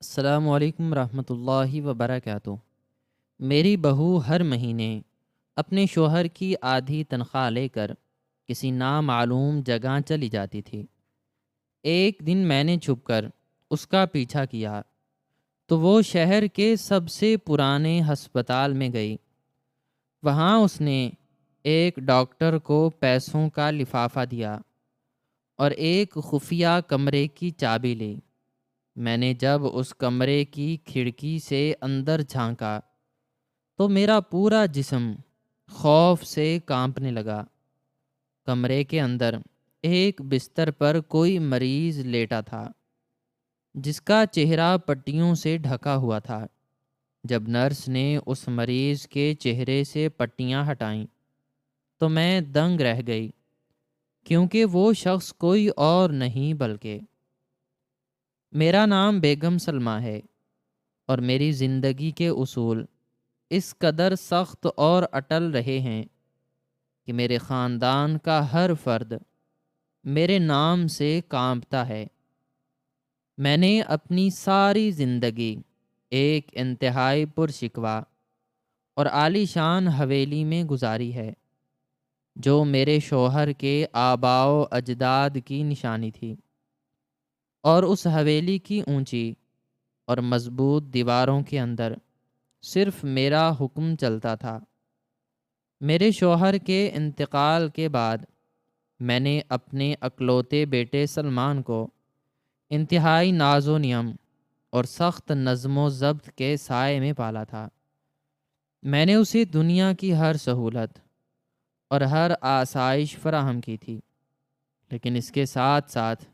السلام علیکم ورحمۃ اللہ وبرکاتہ۔ میری بہو ہر مہینے اپنے شوہر کی آدھی تنخواہ لے کر کسی نامعلوم جگہ چلی جاتی تھی۔ ایک دن میں نے چھپ کر اس کا پیچھا کیا تو وہ شہر کے سب سے پرانے ہسپتال میں گئی۔ وہاں اس نے ایک ڈاکٹر کو پیسوں کا لفافہ دیا اور ایک خفیہ کمرے کی چابی لی۔ میں نے جب اس کمرے کی کھڑکی سے اندر جھانکا تو میرا پورا جسم خوف سے کانپنے لگا۔ کمرے کے اندر ایک بستر پر کوئی مریض لیٹا تھا جس کا چہرہ پٹیوں سے ڈھکا ہوا تھا۔ جب نرس نے اس مریض کے چہرے سے پٹیاں ہٹائیں تو میں دنگ رہ گئی، کیونکہ وہ شخص کوئی اور نہیں بلکہ میرا نام بیگم سلمہ ہے، اور میری زندگی کے اصول اس قدر سخت اور اٹل رہے ہیں کہ میرے خاندان کا ہر فرد میرے نام سے کانپتا ہے۔ میں نے اپنی ساری زندگی ایک انتہائی پرشکوہ اور عالی شان حویلی میں گزاری ہے، جو میرے شوہر کے آباء و اجداد کی نشانی تھی، اور اس حویلی کی اونچی اور مضبوط دیواروں کے اندر صرف میرا حکم چلتا تھا۔ میرے شوہر کے انتقال کے بعد میں نے اپنے اکلوتے بیٹے سلمان کو انتہائی ناز و نیم اور سخت نظم و ضبط کے سائے میں پالا تھا۔ میں نے اسے دنیا کی ہر سہولت اور ہر آسائش فراہم کی تھی، لیکن اس کے ساتھ ساتھ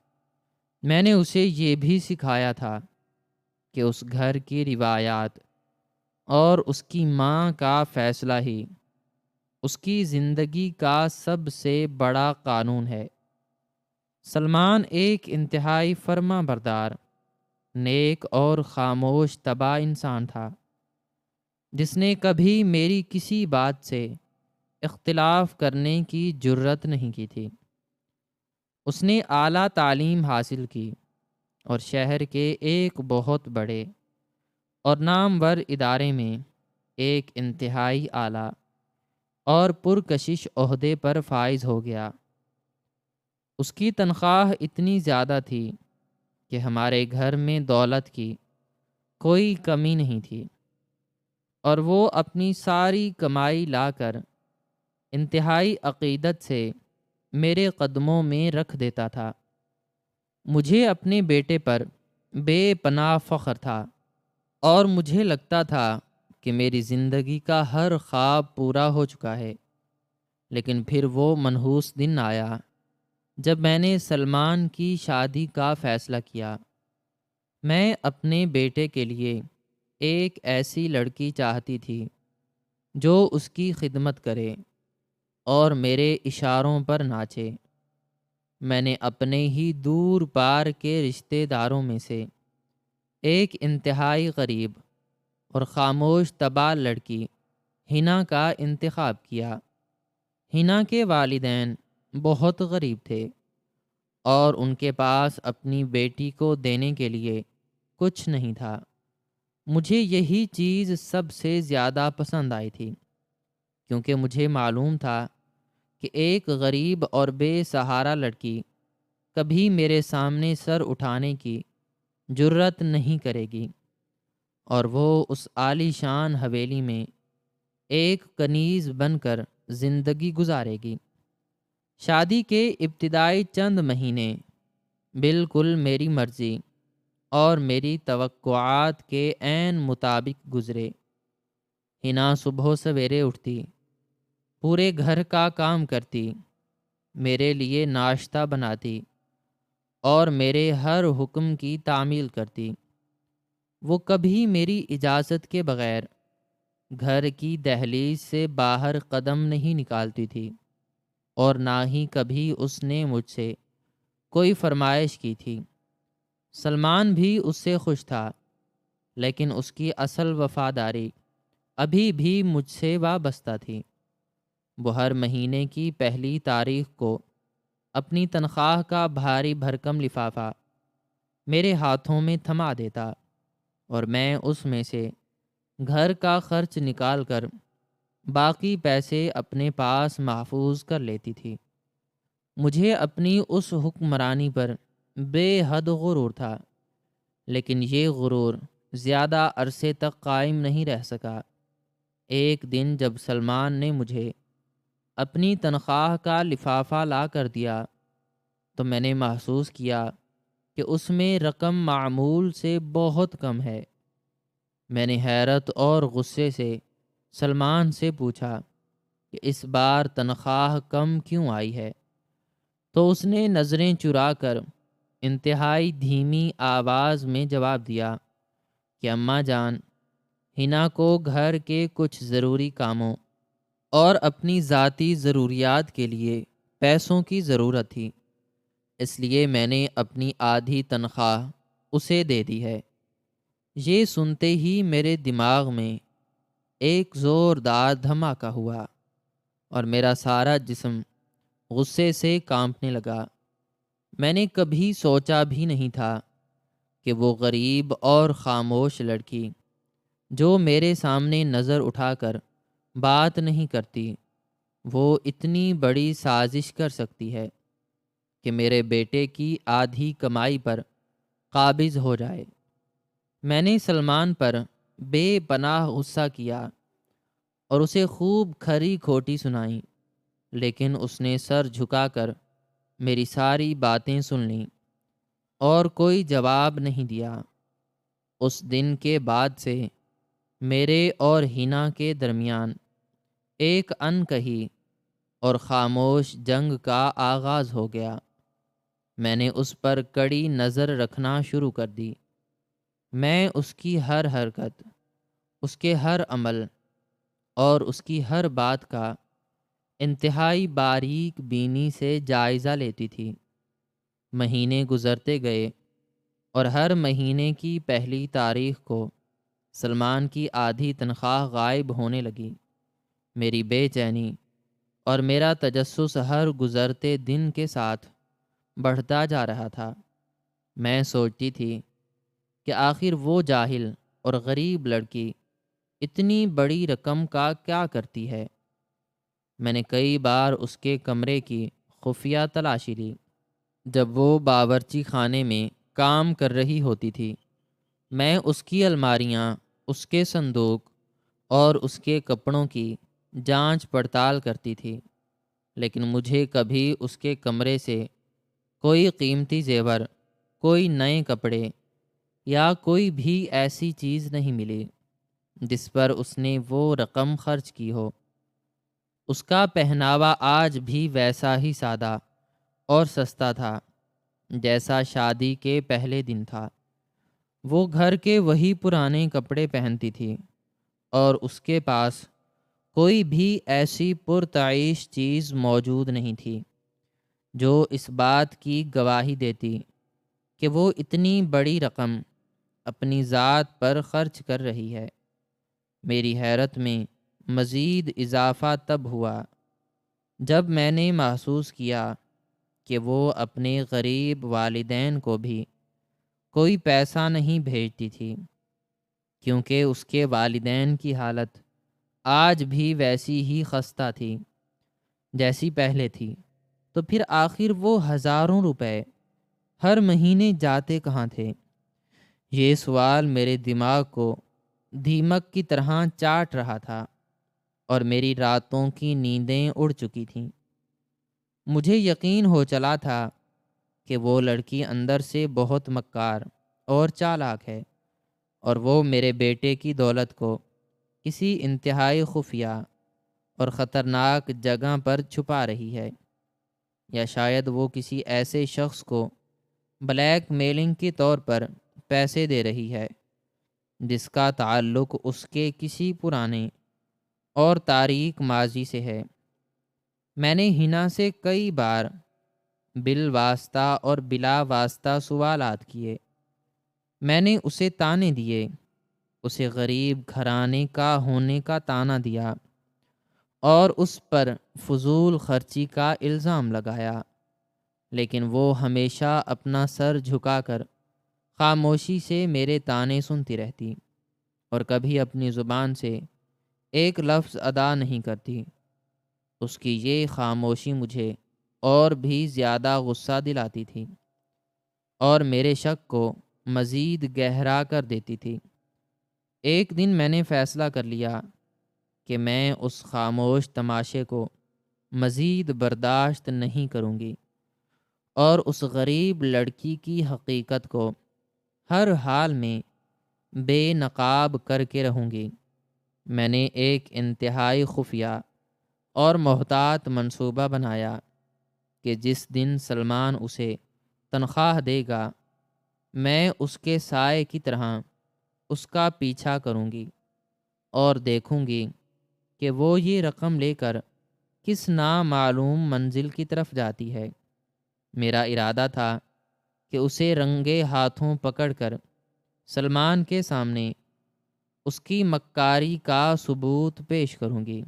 میں نے اسے یہ بھی سکھایا تھا کہ اس گھر کی روایات اور اس کی ماں کا فیصلہ ہی اس کی زندگی کا سب سے بڑا قانون ہے۔ سلمان ایک انتہائی فرما بردار، نیک اور خاموش طبع انسان تھا، جس نے کبھی میری کسی بات سے اختلاف کرنے کی جرت نہیں کی تھی۔ اس نے اعلیٰ تعلیم حاصل کی اور شہر کے ایک بہت بڑے اور نامور ادارے میں ایک انتہائی اعلیٰ اور پرکشش عہدے پر فائز ہو گیا۔ اس کی تنخواہ اتنی زیادہ تھی کہ ہمارے گھر میں دولت کی کوئی کمی نہیں تھی، اور وہ اپنی ساری کمائی لا کر انتہائی عقیدت سے میرے قدموں میں رکھ دیتا تھا۔ مجھے اپنے بیٹے پر بے پناہ فخر تھا، اور مجھے لگتا تھا کہ میری زندگی کا ہر خواب پورا ہو چکا ہے۔ لیکن پھر وہ منحوس دن آیا جب میں نے سلمان کی شادی کا فیصلہ کیا۔ میں اپنے بیٹے کے لیے ایک ایسی لڑکی چاہتی تھی جو اس کی خدمت کرے اور میرے اشاروں پر ناچے۔ میں نے اپنے ہی دور پار کے رشتہ داروں میں سے ایک انتہائی غریب اور خاموش طبع لڑکی ہنا کا انتخاب کیا۔ ہنا کے والدین بہت غریب تھے، اور ان کے پاس اپنی بیٹی کو دینے کے لیے کچھ نہیں تھا۔ مجھے یہی چیز سب سے زیادہ پسند آئی تھی، کیونکہ مجھے معلوم تھا کہ ایک غریب اور بے سہارا لڑکی کبھی میرے سامنے سر اٹھانے کی جرت نہیں کرے گی، اور وہ اس عالی شان حویلی میں ایک کنیز بن کر زندگی گزارے گی۔ شادی کے ابتدائی چند مہینے بالکل میری مرضی اور میری توقعات کے عین مطابق گزرے۔ ہنا صبح سویرے اٹھتی، پورے گھر کا کام کرتی، میرے لیے ناشتہ بناتی اور میرے ہر حکم کی تعمیل کرتی۔ وہ کبھی میری اجازت کے بغیر گھر کی دہلیز سے باہر قدم نہیں نکالتی تھی، اور نہ ہی کبھی اس نے مجھ سے کوئی فرمائش کی تھی۔ سلمان بھی اس سے خوش تھا، لیکن اس کی اصل وفاداری ابھی بھی مجھ سے وابستہ تھی۔ وہ ہر مہینے کی پہلی تاریخ کو اپنی تنخواہ کا بھاری بھرکم لفافہ میرے ہاتھوں میں تھما دیتا اور میں اس میں سے گھر کا خرچ نکال کر باقی پیسے اپنے پاس محفوظ کر لیتی تھی۔ مجھے اپنی اس حکمرانی پر بے حد غرور تھا، لیکن یہ غرور زیادہ عرصے تک قائم نہیں رہ سکا۔ ایک دن جب سلمان نے مجھے اپنی تنخواہ کا لفافہ لا کر دیا تو میں نے محسوس کیا کہ اس میں رقم معمول سے بہت کم ہے۔ میں نے حیرت اور غصے سے سلمان سے پوچھا کہ اس بار تنخواہ کم کیوں آئی ہے؟ تو اس نے نظریں چرا کر انتہائی دھیمی آواز میں جواب دیا کہ اماں جان، ہنا کو گھر کے کچھ ضروری کاموں اور اپنی ذاتی ضروریات کے لیے پیسوں کی ضرورت تھی، اس لیے میں نے اپنی آدھی تنخواہ اسے دے دی ہے۔ یہ سنتے ہی میرے دماغ میں ایک زوردار دھماکہ ہوا اور میرا سارا جسم غصے سے کانپنے لگا۔ میں نے کبھی سوچا بھی نہیں تھا کہ وہ غریب اور خاموش لڑکی جو میرے سامنے نظر اٹھا کر بات نہیں کرتی، وہ اتنی بڑی سازش کر سکتی ہے کہ میرے بیٹے کی آدھی کمائی پر قابض ہو جائے۔ میں نے سلمان پر بے پناہ غصہ کیا اور اسے خوب کھری کھوٹی سنائی، لیکن اس نے سر جھکا کر میری ساری باتیں سن لیں اور کوئی جواب نہیں دیا۔ اس دن کے بعد سے میرے اور ہنا کے درمیان ایک انکہی اور خاموش جنگ کا آغاز ہو گیا۔ میں نے اس پر کڑی نظر رکھنا شروع کر دی۔ میں اس کی ہر حرکت، اس کے ہر عمل اور اس کی ہر بات کا انتہائی باریک بینی سے جائزہ لیتی تھی۔ مہینے گزرتے گئے اور ہر مہینے کی پہلی تاریخ کو سلمان کی آدھی تنخواہ غائب ہونے لگی۔ میری بے چینی اور میرا تجسس ہر گزرتے دن کے ساتھ بڑھتا جا رہا تھا۔ میں سوچتی تھی کہ آخر وہ جاہل اور غریب لڑکی اتنی بڑی رقم کا کیا کرتی ہے۔ میں نے کئی بار اس کے کمرے کی خفیہ تلاشی لی جب وہ باورچی خانے میں کام کر رہی ہوتی تھی۔ میں اس کی الماریاں، اس کے صندوق اور اس کے کپڑوں کی جانچ پڑتال کرتی تھی، لیکن مجھے کبھی اس کے کمرے سے کوئی قیمتی زیور، کوئی نئے کپڑے یا کوئی بھی ایسی چیز نہیں ملی جس پر اس نے وہ رقم خرچ کی ہو۔ اس کا پہناوا آج بھی ویسا ہی سادہ اور سستا تھا جیسا شادی کے پہلے دن تھا۔ وہ گھر کے وہی پرانے کپڑے پہنتی تھی اور اس کے پاس کوئی بھی ایسی پرتعیش چیز موجود نہیں تھی جو اس بات کی گواہی دیتی کہ وہ اتنی بڑی رقم اپنی ذات پر خرچ کر رہی ہے۔ میری حیرت میں مزید اضافہ تب ہوا جب میں نے محسوس کیا کہ وہ اپنے غریب والدین کو بھی کوئی پیسہ نہیں بھیجتی تھی، کیونکہ اس کے والدین کی حالت آج بھی ویسی ہی خستہ تھی جیسی پہلے تھی۔ تو پھر آخر وہ ہزاروں روپے ہر مہینے جاتے کہاں تھے؟ یہ سوال میرے دماغ کو دیمک کی طرح چاٹ رہا تھا اور میری راتوں کی نیندیں اڑ چکی تھیں۔ مجھے یقین ہو چلا تھا کہ وہ لڑکی اندر سے بہت مکار اور چالاک ہے اور وہ میرے بیٹے کی دولت کو کسی انتہائی خفیہ اور خطرناک جگہ پر چھپا رہی ہے، یا شاید وہ کسی ایسے شخص کو بلیک میلنگ کے طور پر پیسے دے رہی ہے جس کا تعلق اس کے کسی پرانے اور تاریک ماضی سے ہے۔ میں نے ہنا سے کئی بار بالواسطہ اور بلا واسطہ سوالات کیے۔ میں نے اسے تانے دیے، اسے غریب گھرانے کا ہونے کا تانا دیا اور اس پر فضول خرچی کا الزام لگایا، لیکن وہ ہمیشہ اپنا سر جھکا کر خاموشی سے میرے طعنے سنتی رہتی اور کبھی اپنی زبان سے ایک لفظ ادا نہیں کرتی۔ اس کی یہ خاموشی مجھے اور بھی زیادہ غصہ دلاتی تھی اور میرے شک کو مزید گہرا کر دیتی تھی۔ ایک دن میں نے فیصلہ کر لیا کہ میں اس خاموش تماشے کو مزید برداشت نہیں کروں گی اور اس غریب لڑکی کی حقیقت کو ہر حال میں بے نقاب کر کے رہوں گی۔ میں نے ایک انتہائی خفیہ اور محتاط منصوبہ بنایا کہ جس دن سلمان اسے تنخواہ دے گا میں اس کے سائے کی طرح اس کا پیچھا کروں گی اور دیکھوں گی کہ وہ یہ رقم لے کر کس نامعلوم منزل کی طرف جاتی ہے۔ میرا ارادہ تھا کہ اسے رنگے ہاتھوں پکڑ کر سلمان کے سامنے اس کی مکاری کا ثبوت پیش کروں گی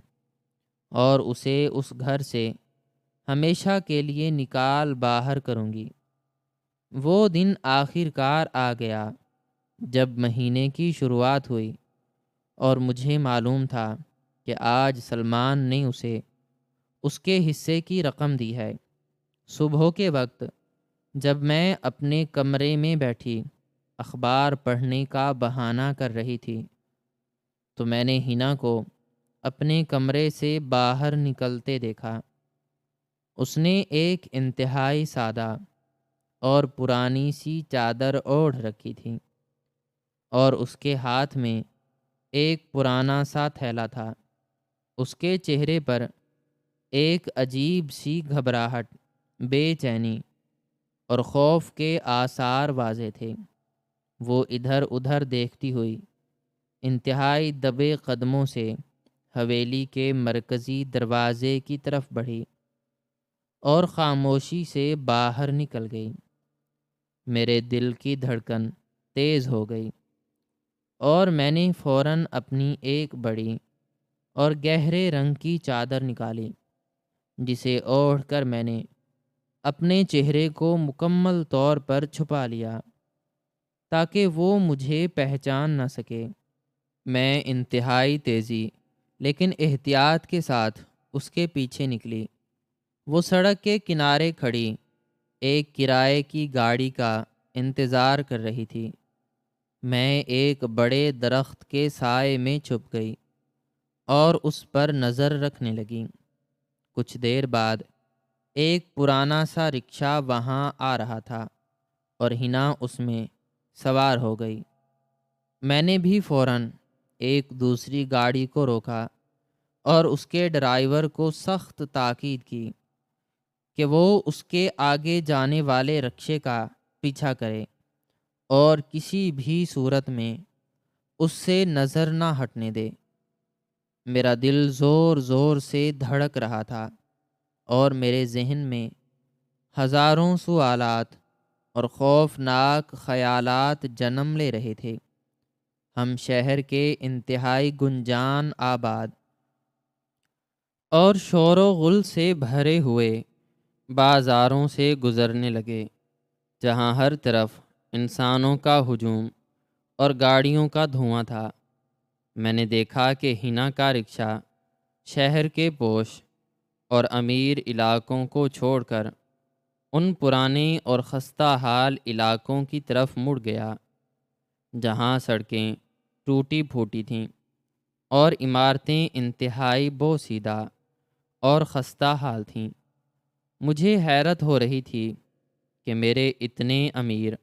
اور اسے اس گھر سے ہمیشہ کے لیے نکال باہر کروں گی۔ وہ دن آخر کار آ گیا جب مہینے کی شروعات ہوئی اور مجھے معلوم تھا کہ آج سلمان نے اسے اس کے حصے کی رقم دی ہے۔ صبح کے وقت جب میں اپنے کمرے میں بیٹھی اخبار پڑھنے کا بہانہ کر رہی تھی تو میں نے ہنا کو اپنے کمرے سے باہر نکلتے دیکھا۔ اس نے ایک انتہائی سادہ اور پرانی سی چادر اوڑھ رکھی تھی اور اس کے ہاتھ میں ایک پرانا سا تھیلا تھا۔ اس کے چہرے پر ایک عجیب سی گھبراہٹ، بے چینی اور خوف کے آثار واضح تھے۔ وہ ادھر ادھر دیکھتی ہوئی انتہائی دبے قدموں سے حویلی کے مرکزی دروازے کی طرف بڑھی اور خاموشی سے باہر نکل گئی۔ میرے دل کی دھڑکن تیز ہو گئی اور میں نے فوراً اپنی ایک بڑی اور گہرے رنگ کی چادر نکالی جسے اوڑھ کر میں نے اپنے چہرے کو مکمل طور پر چھپا لیا تاکہ وہ مجھے پہچان نہ سکے۔ میں انتہائی تیزی لیکن احتیاط کے ساتھ اس کے پیچھے نکلی۔ وہ سڑک کے کنارے کھڑی ایک کرائے کی گاڑی کا انتظار کر رہی تھی۔ میں ایک بڑے درخت کے سائے میں چھپ گئی اور اس پر نظر رکھنے لگی۔ کچھ دیر بعد ایک پرانا سا رکشہ وہاں آ رہا تھا اور ہنا اس میں سوار ہو گئی۔ میں نے بھی فوراً ایک دوسری گاڑی کو روکا اور اس کے ڈرائیور کو سخت تاکید کی کہ وہ اس کے آگے جانے والے رکشے کا پیچھا کرے اور کسی بھی صورت میں اس سے نظر نہ ہٹنے دے۔ میرا دل زور زور سے دھڑک رہا تھا اور میرے ذہن میں ہزاروں سوالات اور خوفناک خیالات جنم لے رہے تھے۔ ہم شہر کے انتہائی گنجان آباد اور شور و غل سے بھرے ہوئے بازاروں سے گزرنے لگے جہاں ہر طرف انسانوں کا ہجوم اور گاڑیوں کا دھواں تھا۔ میں نے دیکھا کہ ہنا کا رکشہ شہر کے پوش اور امیر علاقوں کو چھوڑ کر ان پرانے اور خستہ حال علاقوں کی طرف مڑ گیا جہاں سڑکیں ٹوٹی پھوٹی تھیں اور عمارتیں انتہائی بوسیدہ اور خستہ حال تھیں۔ مجھے حیرت ہو رہی تھی کہ میرے اتنے امیر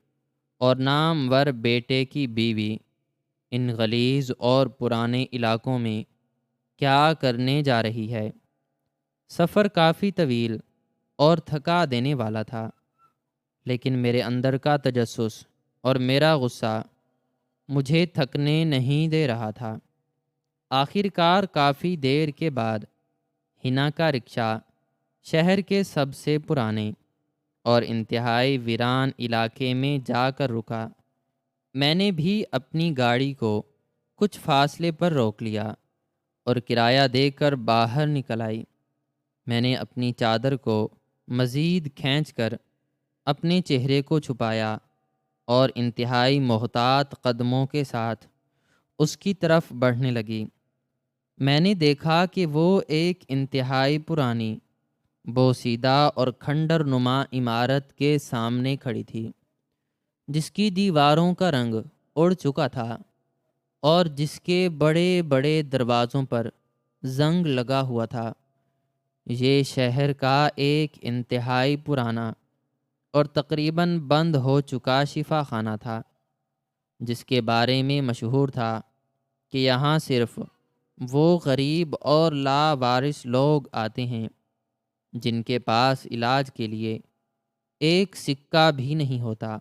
اور نامور بیٹے کی بیوی ان غلیظ اور پرانے علاقوں میں کیا کرنے جا رہی ہے۔ سفر کافی طویل اور تھکا دینے والا تھا، لیکن میرے اندر کا تجسس اور میرا غصہ مجھے تھکنے نہیں دے رہا تھا۔ آخر کار کافی دیر کے بعد ہنا کا رکشہ شہر کے سب سے پرانے اور انتہائی ویران علاقے میں جا کر رکا۔ میں نے بھی اپنی گاڑی کو کچھ فاصلے پر روک لیا اور کرایہ دے کر باہر نکل آئی۔ میں نے اپنی چادر کو مزید کھینچ کر اپنے چہرے کو چھپایا اور انتہائی محتاط قدموں کے ساتھ اس کی طرف بڑھنے لگی۔ میں نے دیکھا کہ وہ ایک انتہائی پرانی، بوسیدہ اور کھنڈر نما عمارت کے سامنے کھڑی تھی، جس کی دیواروں کا رنگ اڑ چکا تھا اور جس کے بڑے بڑے دروازوں پر زنگ لگا ہوا تھا۔ یہ شہر کا ایک انتہائی پرانا اور تقریباً بند ہو چکا شفا خانہ تھا، جس کے بارے میں مشہور تھا کہ یہاں صرف وہ غریب اور لاوارث لوگ آتے ہیں جن کے پاس علاج کے لیے ایک سکہ بھی نہیں ہوتا۔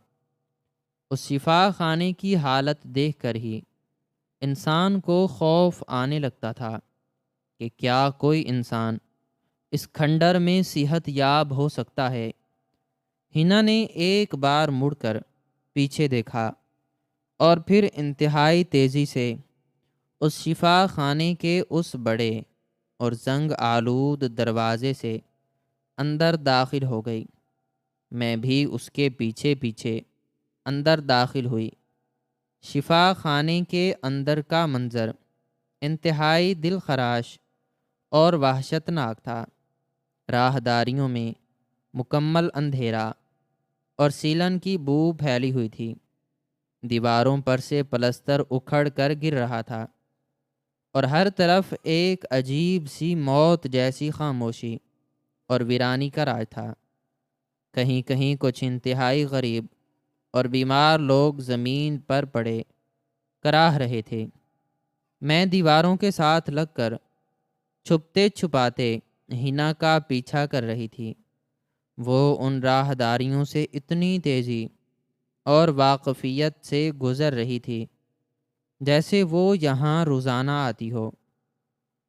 اس شفا خانے کی حالت دیکھ کر ہی انسان کو خوف آنے لگتا تھا کہ کیا کوئی انسان اس کھنڈر میں صحت یاب ہو سکتا ہے۔ ہینا نے ایک بار مڑ کر پیچھے دیکھا اور پھر انتہائی تیزی سے اس شفا خانے کے اس بڑے اور زنگ آلود دروازے سے اندر داخل ہو گئی۔ میں بھی اس کے پیچھے پیچھے اندر داخل ہوئی۔ شفا خانے کے اندر کا منظر انتہائی دل خراش اور وحشتناک تھا۔ راہداریوں میں مکمل اندھیرا اور سیلن کی بو پھیلی ہوئی تھی۔ دیواروں پر سے پلستر اکھڑ کر گر رہا تھا اور ہر طرف ایک عجیب سی موت جیسی خاموشی اور ویرانی کا راج تھا۔ کہیں کہیں کچھ انتہائی غریب اور بیمار لوگ زمین پر پڑے کراہ رہے تھے۔ میں دیواروں کے ساتھ لگ کر چھپتے چھپاتے ہینا کا پیچھا کر رہی تھی۔ وہ ان راہداریوں سے اتنی تیزی اور واقفیت سے گزر رہی تھی جیسے وہ یہاں روزانہ آتی ہو۔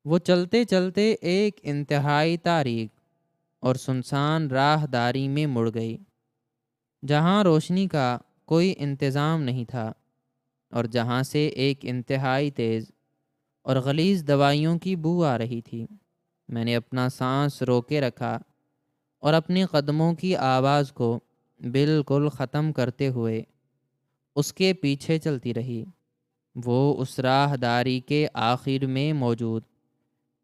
وہ چلتے چلتے ایک انتہائی تاریک اور سنسان راہداری میں مڑ گئی، جہاں روشنی کا کوئی انتظام نہیں تھا اور جہاں سے ایک انتہائی تیز اور غلیظ دوائیوں کی بو آ رہی تھی۔ میں نے اپنا سانس روکے رکھا اور اپنے قدموں کی آواز کو بالکل ختم کرتے ہوئے اس کے پیچھے چلتی رہی۔ وہ اس راہداری کے آخر میں موجود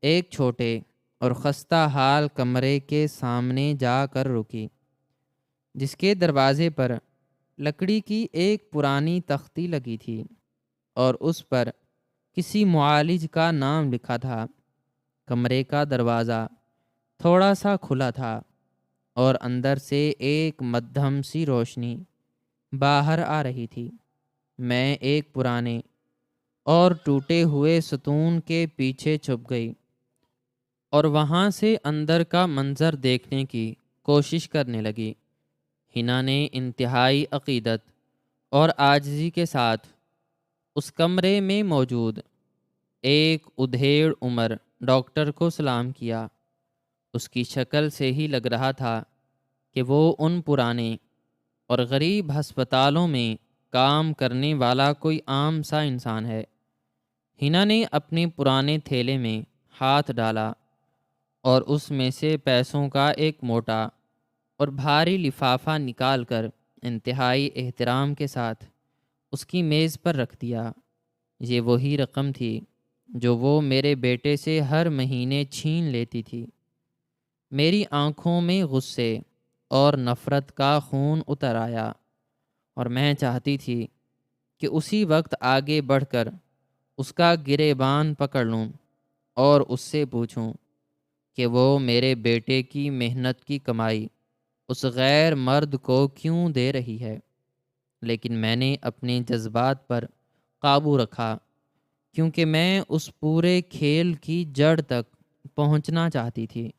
ایک چھوٹے اور خستہ حال کمرے کے سامنے جا کر رکی، جس کے دروازے پر لکڑی کی ایک پرانی تختی لگی تھی اور اس پر کسی معالج کا نام لکھا تھا۔ کمرے کا دروازہ تھوڑا سا کھلا تھا اور اندر سے ایک مدھم سی روشنی باہر آ رہی تھی۔ میں ایک پرانے اور ٹوٹے ہوئے ستون کے پیچھے چھپ گئی اور وہاں سے اندر کا منظر دیکھنے کی کوشش کرنے لگی۔ ہینا نے انتہائی عقیدت اور عاجزی کے ساتھ اس کمرے میں موجود ایک ادھیڑ عمر ڈاکٹر کو سلام کیا۔ اس کی شکل سے ہی لگ رہا تھا کہ وہ ان پرانے اور غریب ہسپتالوں میں کام کرنے والا کوئی عام سا انسان ہے۔ ہینا نے اپنے پرانے تھیلے میں ہاتھ ڈالا اور اس میں سے پیسوں کا ایک موٹا اور بھاری لفافہ نکال کر انتہائی احترام کے ساتھ اس کی میز پر رکھ دیا۔ یہ وہی رقم تھی جو وہ میرے بیٹے سے ہر مہینے چھین لیتی تھی۔ میری آنکھوں میں غصے اور نفرت کا خون اتر آیا اور میں چاہتی تھی کہ اسی وقت آگے بڑھ کر اس کا گریبان پکڑ لوں اور اس سے پوچھوں کہ وہ میرے بیٹے کی محنت کی کمائی اس غیر مرد کو کیوں دے رہی ہے۔ لیکن میں نے اپنے جذبات پر قابو رکھا کیونکہ میں اس پورے کھیل کی جڑ تک پہنچنا چاہتی تھی۔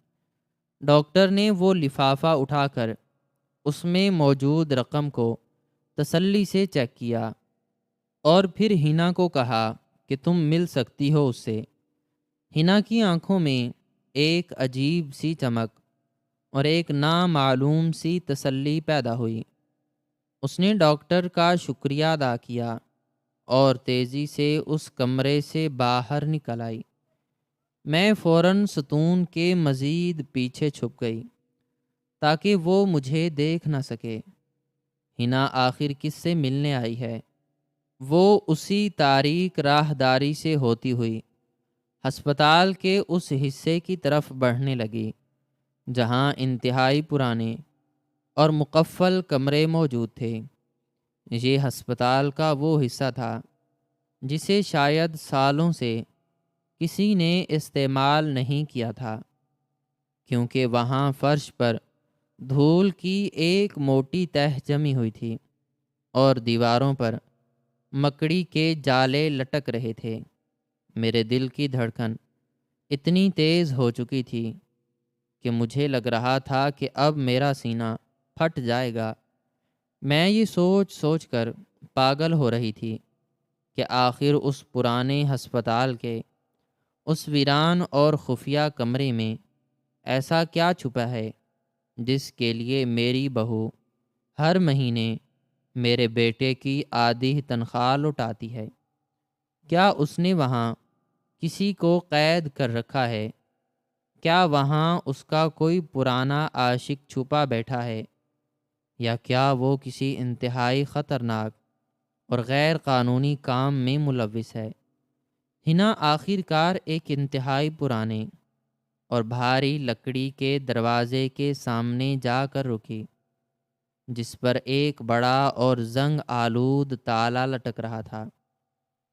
ڈاکٹر نے وہ لفافہ اٹھا کر اس میں موجود رقم کو تسلی سے چیک کیا اور پھر ہینا کو کہا کہ تم مل سکتی ہو اس سے۔ ہینا کی آنکھوں میں ایک عجیب سی چمک اور ایک نامعلوم سی تسلی پیدا ہوئی۔ اس نے ڈاکٹر کا شکریہ ادا کیا اور تیزی سے اس کمرے سے باہر نکل آئی۔ میں فوراً ستون کے مزید پیچھے چھپ گئی تاکہ وہ مجھے دیکھ نہ سکے۔ ہنا آخر کس سے ملنے آئی ہے؟ وہ اسی تاریک راہداری سے ہوتی ہوئی ہسپتال کے اس حصے کی طرف بڑھنے لگی جہاں انتہائی پرانے اور مقفل کمرے موجود تھے۔ یہ ہسپتال کا وہ حصہ تھا جسے شاید سالوں سے کسی نے استعمال نہیں کیا تھا، کیونکہ وہاں فرش پر دھول کی ایک موٹی تہ جمی ہوئی تھی اور دیواروں پر مکڑی کے جالے لٹک رہے تھے۔ میرے دل کی دھڑکن اتنی تیز ہو چکی تھی کہ مجھے لگ رہا تھا کہ اب میرا سینہ پھٹ جائے گا۔ میں یہ سوچ سوچ کر پاگل ہو رہی تھی کہ آخر اس پرانے ہسپتال کے اس ویران اور خفیہ کمرے میں ایسا کیا چھپا ہے جس کے لیے میری بہو ہر مہینے میرے بیٹے کی آدھی تنخواہ لوٹاتی ہے۔ کیا اس نے وہاں کسی کو قید کر رکھا ہے؟ کیا وہاں اس کا کوئی پرانا عاشق چھپا بیٹھا ہے؟ یا کیا وہ کسی انتہائی خطرناک اور غیر قانونی کام میں ملوث ہے؟ ہنا آخر کار ایک انتہائی پرانے اور بھاری لکڑی کے دروازے کے سامنے جا کر رکی، جس پر ایک بڑا اور زنگ آلود تالا لٹک رہا تھا۔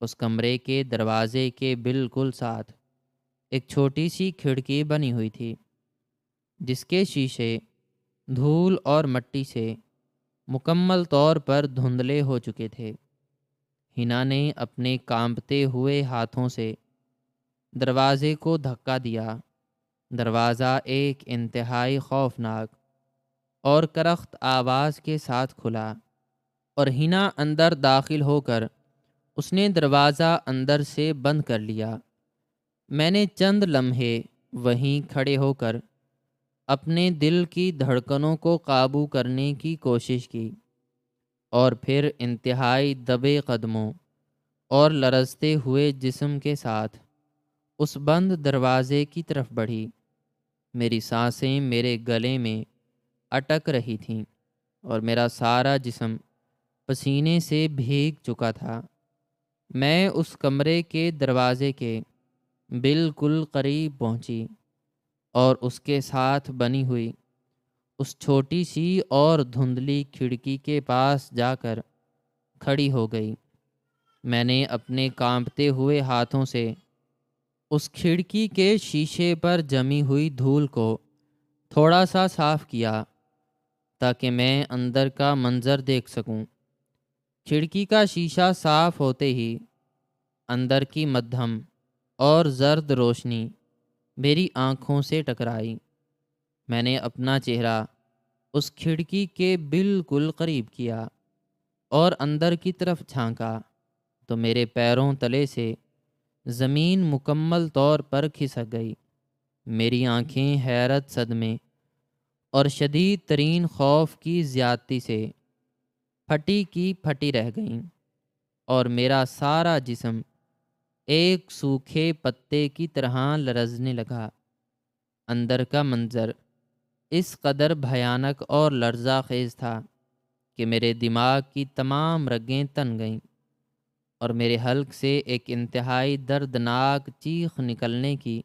اس کمرے کے دروازے کے بالکل ساتھ ایک چھوٹی سی کھڑکی بنی ہوئی تھی، جس کے شیشے دھول اور مٹی سے مکمل طور پر دھندلے ہو چکے تھے۔ ہنا نے اپنے کانپتے ہوئے ہاتھوں سے دروازے کو دھکا دیا۔ دروازہ ایک انتہائی خوفناک اور کرخت آواز کے ساتھ کھلا اور ہنا اندر داخل ہو کر اس نے دروازہ اندر سے بند کر لیا۔ میں نے چند لمحے وہیں کھڑے ہو کر اپنے دل کی دھڑکنوں کو قابو کرنے کی کوشش کی، اور پھر انتہائی دبے قدموں اور لرزتے ہوئے جسم کے ساتھ اس بند دروازے کی طرف بڑھی۔ میری سانسیں میرے گلے میں اٹک رہی تھیں اور میرا سارا جسم پسینے سے بھیگ چکا تھا۔ میں اس کمرے کے دروازے کے بالکل قریب پہنچی اور اس کے ساتھ بنی ہوئی اس چھوٹی سی اور دھندلی کھڑکی کے پاس جا کر کھڑی ہو گئی۔ میں نے اپنے کانپتے ہوئے ہاتھوں سے اس کھڑکی کے شیشے پر جمی ہوئی دھول کو تھوڑا سا صاف کیا تاکہ میں اندر کا منظر دیکھ سکوں۔ کھڑکی کا شیشہ صاف ہوتے ہی اندر کی مدھم اور زرد روشنی میری آنکھوں سے ٹکرائی۔ میں نے اپنا چہرہ اس کھڑکی کے بالکل قریب کیا اور اندر کی طرف جھانکا تو میرے پیروں تلے سے زمین مکمل طور پر کھسک گئی۔ میری آنکھیں حیرت، صدمے اور شدید ترین خوف کی زیادتی سے پھٹی کی پھٹی رہ گئیں، اور میرا سارا جسم ایک سوکھے پتے کی طرح لرزنے لگا۔ اندر کا منظر اس قدر بھیانک اور لرزہ خیز تھا کہ میرے دماغ کی تمام رگیں تن گئیں اور میرے حلق سے ایک انتہائی دردناک چیخ نکلنے کی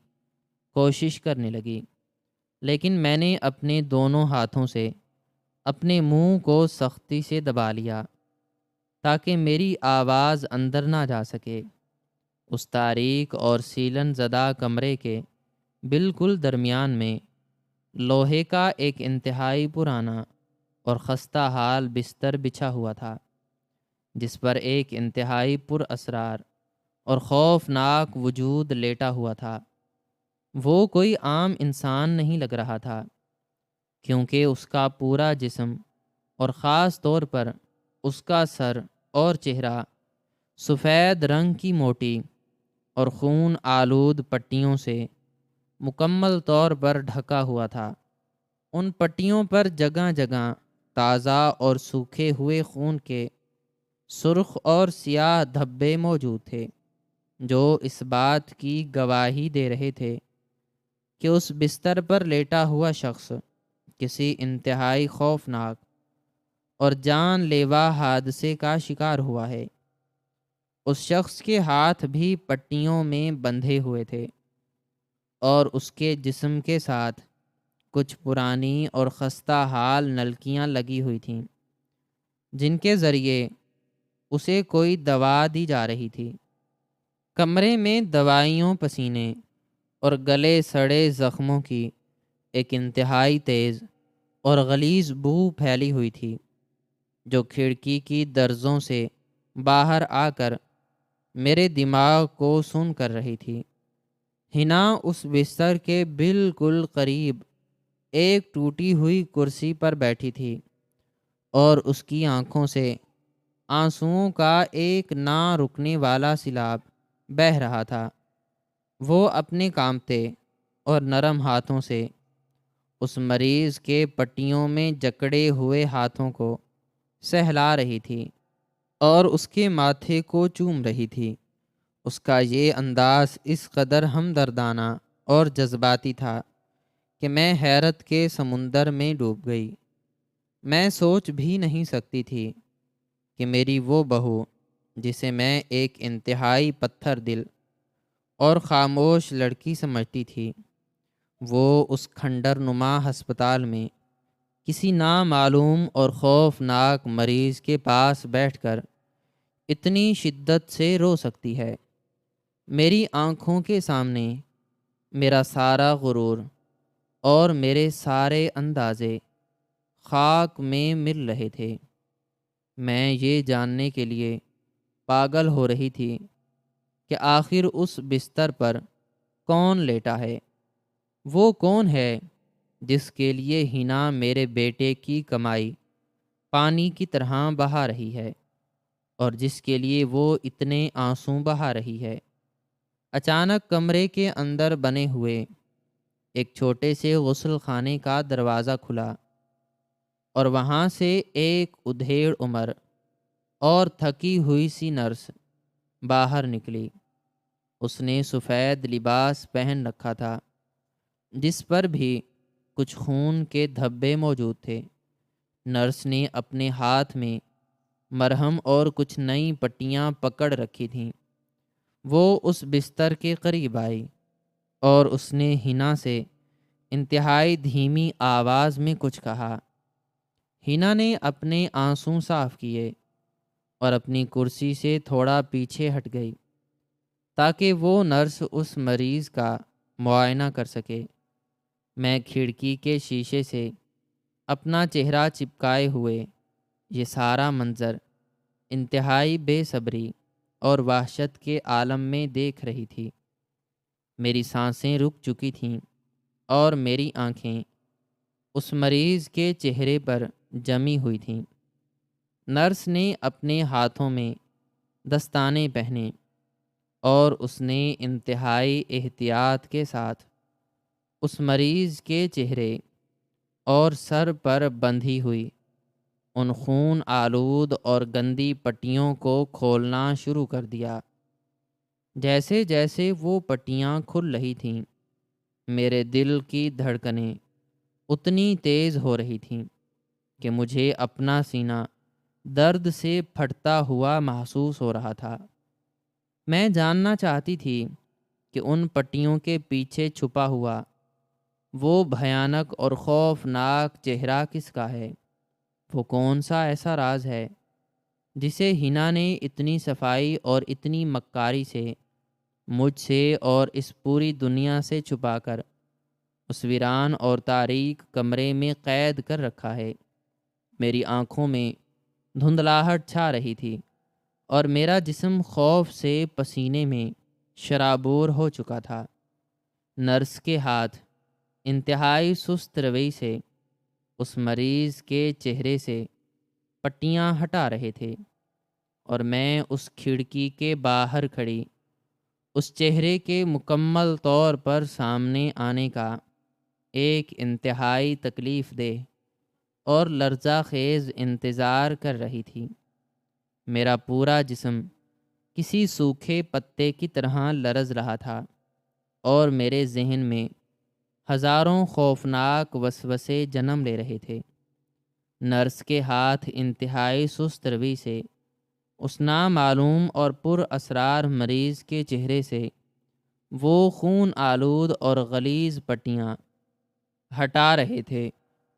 کوشش کرنے لگی، لیکن میں نے اپنے دونوں ہاتھوں سے اپنے منہ کو سختی سے دبا لیا تاکہ میری آواز اندر نہ جا سکے۔ اس تاریک اور سیلن زدہ کمرے کے بالکل درمیان میں لوہے کا ایک انتہائی پرانا اور خستہ حال بستر بچھا ہوا تھا، جس پر ایک انتہائی پر اسرار اور خوفناک وجود لیٹا ہوا تھا۔ وہ کوئی عام انسان نہیں لگ رہا تھا، کیونکہ اس کا پورا جسم اور خاص طور پر اس کا سر اور چہرہ سفید رنگ کی موٹی اور خون آلود پٹیوں سے مکمل طور پر ڈھکا ہوا تھا۔ ان پٹیوں پر جگہ جگہ تازہ اور سوکھے ہوئے خون کے سرخ اور سیاہ دھبے موجود تھے، جو اس بات کی گواہی دے رہے تھے کہ اس بستر پر لیٹا ہوا شخص کسی انتہائی خوفناک اور جان لیوا حادثے کا شکار ہوا ہے۔ اس شخص کے ہاتھ بھی پٹیوں میں بندھے ہوئے تھے اور اس کے جسم کے ساتھ کچھ پرانی اور خستہ حال نلکیاں لگی ہوئی تھیں، جن کے ذریعے اسے کوئی دوا دی جا رہی تھی۔ کمرے میں دوائیوں، پسینے اور گلے سڑے زخموں کی ایک انتہائی تیز اور غلیظ بو پھیلی ہوئی تھی، جو کھڑکی کی درزوں سے باہر آ کر میرے دماغ کو سن کر رہی تھی۔ ہنا اس بستر کے بالکل قریب ایک ٹوٹی ہوئی کرسی پر بیٹھی تھی اور اس کی آنکھوں سے آنسوؤں کا ایک نہ رکنے والا سیلاب بہہ رہا تھا۔ وہ اپنے کانپتے اور نرم ہاتھوں سے اس مریض کے پٹیوں میں جکڑے ہوئے ہاتھوں کو سہلا رہی تھی اور اس کے ماتھے کو چوم رہی تھی۔ اس کا یہ انداز اس قدر ہمدردانہ اور جذباتی تھا کہ میں حیرت کے سمندر میں ڈوب گئی۔ میں سوچ بھی نہیں سکتی تھی کہ میری وہ بہو، جسے میں ایک انتہائی پتھر دل اور خاموش لڑکی سمجھتی تھی، وہ اس کھنڈر نما ہسپتال میں کسی نامعلوم اور خوفناک مریض کے پاس بیٹھ کر اتنی شدت سے رو سکتی ہے۔ میری آنکھوں کے سامنے میرا سارا غرور اور میرے سارے اندازے خاک میں مل رہے تھے۔ میں یہ جاننے کے لیے پاگل ہو رہی تھی کہ آخر اس بستر پر کون لیٹا ہے؟ وہ کون ہے جس کے لیے ہنا میرے بیٹے کی کمائی پانی کی طرح بہا رہی ہے اور جس کے لیے وہ اتنے آنسو بہا رہی ہے؟ اچانک کمرے کے اندر بنے ہوئے ایک چھوٹے سے غسل خانے کا دروازہ کھلا اور وہاں سے ایک ادھیڑ عمر اور تھکی ہوئی سی نرس باہر نکلی۔ اس نے سفید لباس پہن رکھا تھا، جس پر بھی کچھ خون کے دھبے موجود تھے۔ نرس نے اپنے ہاتھ میں مرہم اور کچھ نئی پٹیاں پکڑ رکھی تھیں۔ وہ اس بستر کے قریب آئی اور اس نے ہنا سے انتہائی دھیمی آواز میں کچھ کہا۔ ہنا نے اپنے آنسو صاف کیے اور اپنی کرسی سے تھوڑا پیچھے ہٹ گئی تاکہ وہ نرس اس مریض کا معائنہ کر سکے۔ میں کھڑکی کے شیشے سے اپنا چہرہ چپکائے ہوئے یہ سارا منظر انتہائی بے صبری اور وحشت کے عالم میں دیکھ رہی تھی۔ میری سانسیں رک چکی تھیں اور میری آنکھیں اس مریض کے چہرے پر جمی ہوئی تھیں۔ نرس نے اپنے ہاتھوں میں دستانے پہنے اور اس نے انتہائی احتیاط کے ساتھ اس مریض کے چہرے اور سر پر بندھی ہوئی ان خون آلود اور گندی پٹیوں کو کھولنا شروع کر دیا۔ جیسے جیسے وہ پٹیاں کھل رہی تھیں، میرے دل کی دھڑکنیں اتنی تیز ہو رہی تھیں کہ مجھے اپنا سینہ درد سے پھٹتا ہوا محسوس ہو رہا تھا۔ میں جاننا چاہتی تھی کہ ان پٹیوں کے پیچھے چھپا ہوا وہ بھیانک اور خوفناک چہرہ کس کا ہے؟ وہ کون سا ایسا راز ہے جسے ہنا نے اتنی صفائی اور اتنی مکاری سے مجھ سے اور اس پوری دنیا سے چھپا کر اس ویران اور تاریک کمرے میں قید کر رکھا ہے؟ میری آنکھوں میں دھندلاہٹ چھا رہی تھی اور میرا جسم خوف سے پسینے میں شرابور ہو چکا تھا۔ نرس کے ہاتھ انتہائی سست روی سے اس مریض کے چہرے سے پٹیاں ہٹا رہے تھے اور میں اس کھڑکی کے باہر کھڑی اس چہرے کے مکمل طور پر سامنے آنے کا ایک انتہائی تکلیف دہ اور لرزہ خیز انتظار کر رہی تھی۔ میرا پورا جسم کسی سوکھے پتے کی طرح لرز رہا تھا اور میرے ذہن میں ہزاروں خوفناک وسوسے جنم لے رہے تھے۔ نرس کے ہاتھ انتہائی سست روی سے اس نامعلوم اور پر اسرار مریض کے چہرے سے وہ خون آلود اور غلیظ پٹیاں ہٹا رہے تھے،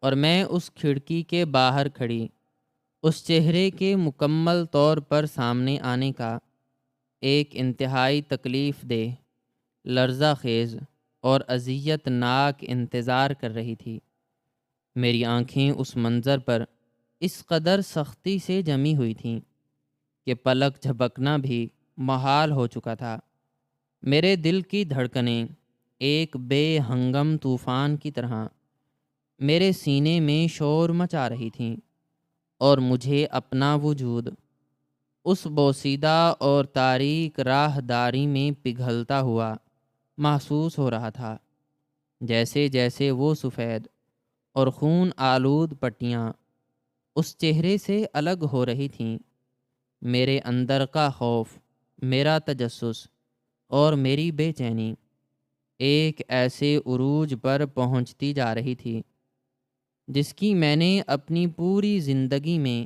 اور میں اس کھڑکی کے باہر کھڑی اس چہرے کے مکمل طور پر سامنے آنے کا ایک انتہائی تکلیف دہ، لرزہ خیز اور اذیت ناک انتظار کر رہی تھی۔ میری آنکھیں اس منظر پر اس قدر سختی سے جمی ہوئی تھیں کہ پلک جھپکنا بھی محال ہو چکا تھا۔ میرے دل کی دھڑکنیں ایک بے ہنگم طوفان کی طرح میرے سینے میں شور مچا رہی تھیں، اور مجھے اپنا وجود اس بوسیدہ اور تاریک راہ داری میں پگھلتا ہوا محسوس ہو رہا تھا۔ جیسے جیسے وہ سفید اور خون آلود پٹیاں اس چہرے سے الگ ہو رہی تھیں، میرے اندر کا خوف، میرا تجسس اور میری بے چینی ایک ایسے عروج پر پہنچتی جا رہی تھی جس کی میں نے اپنی پوری زندگی میں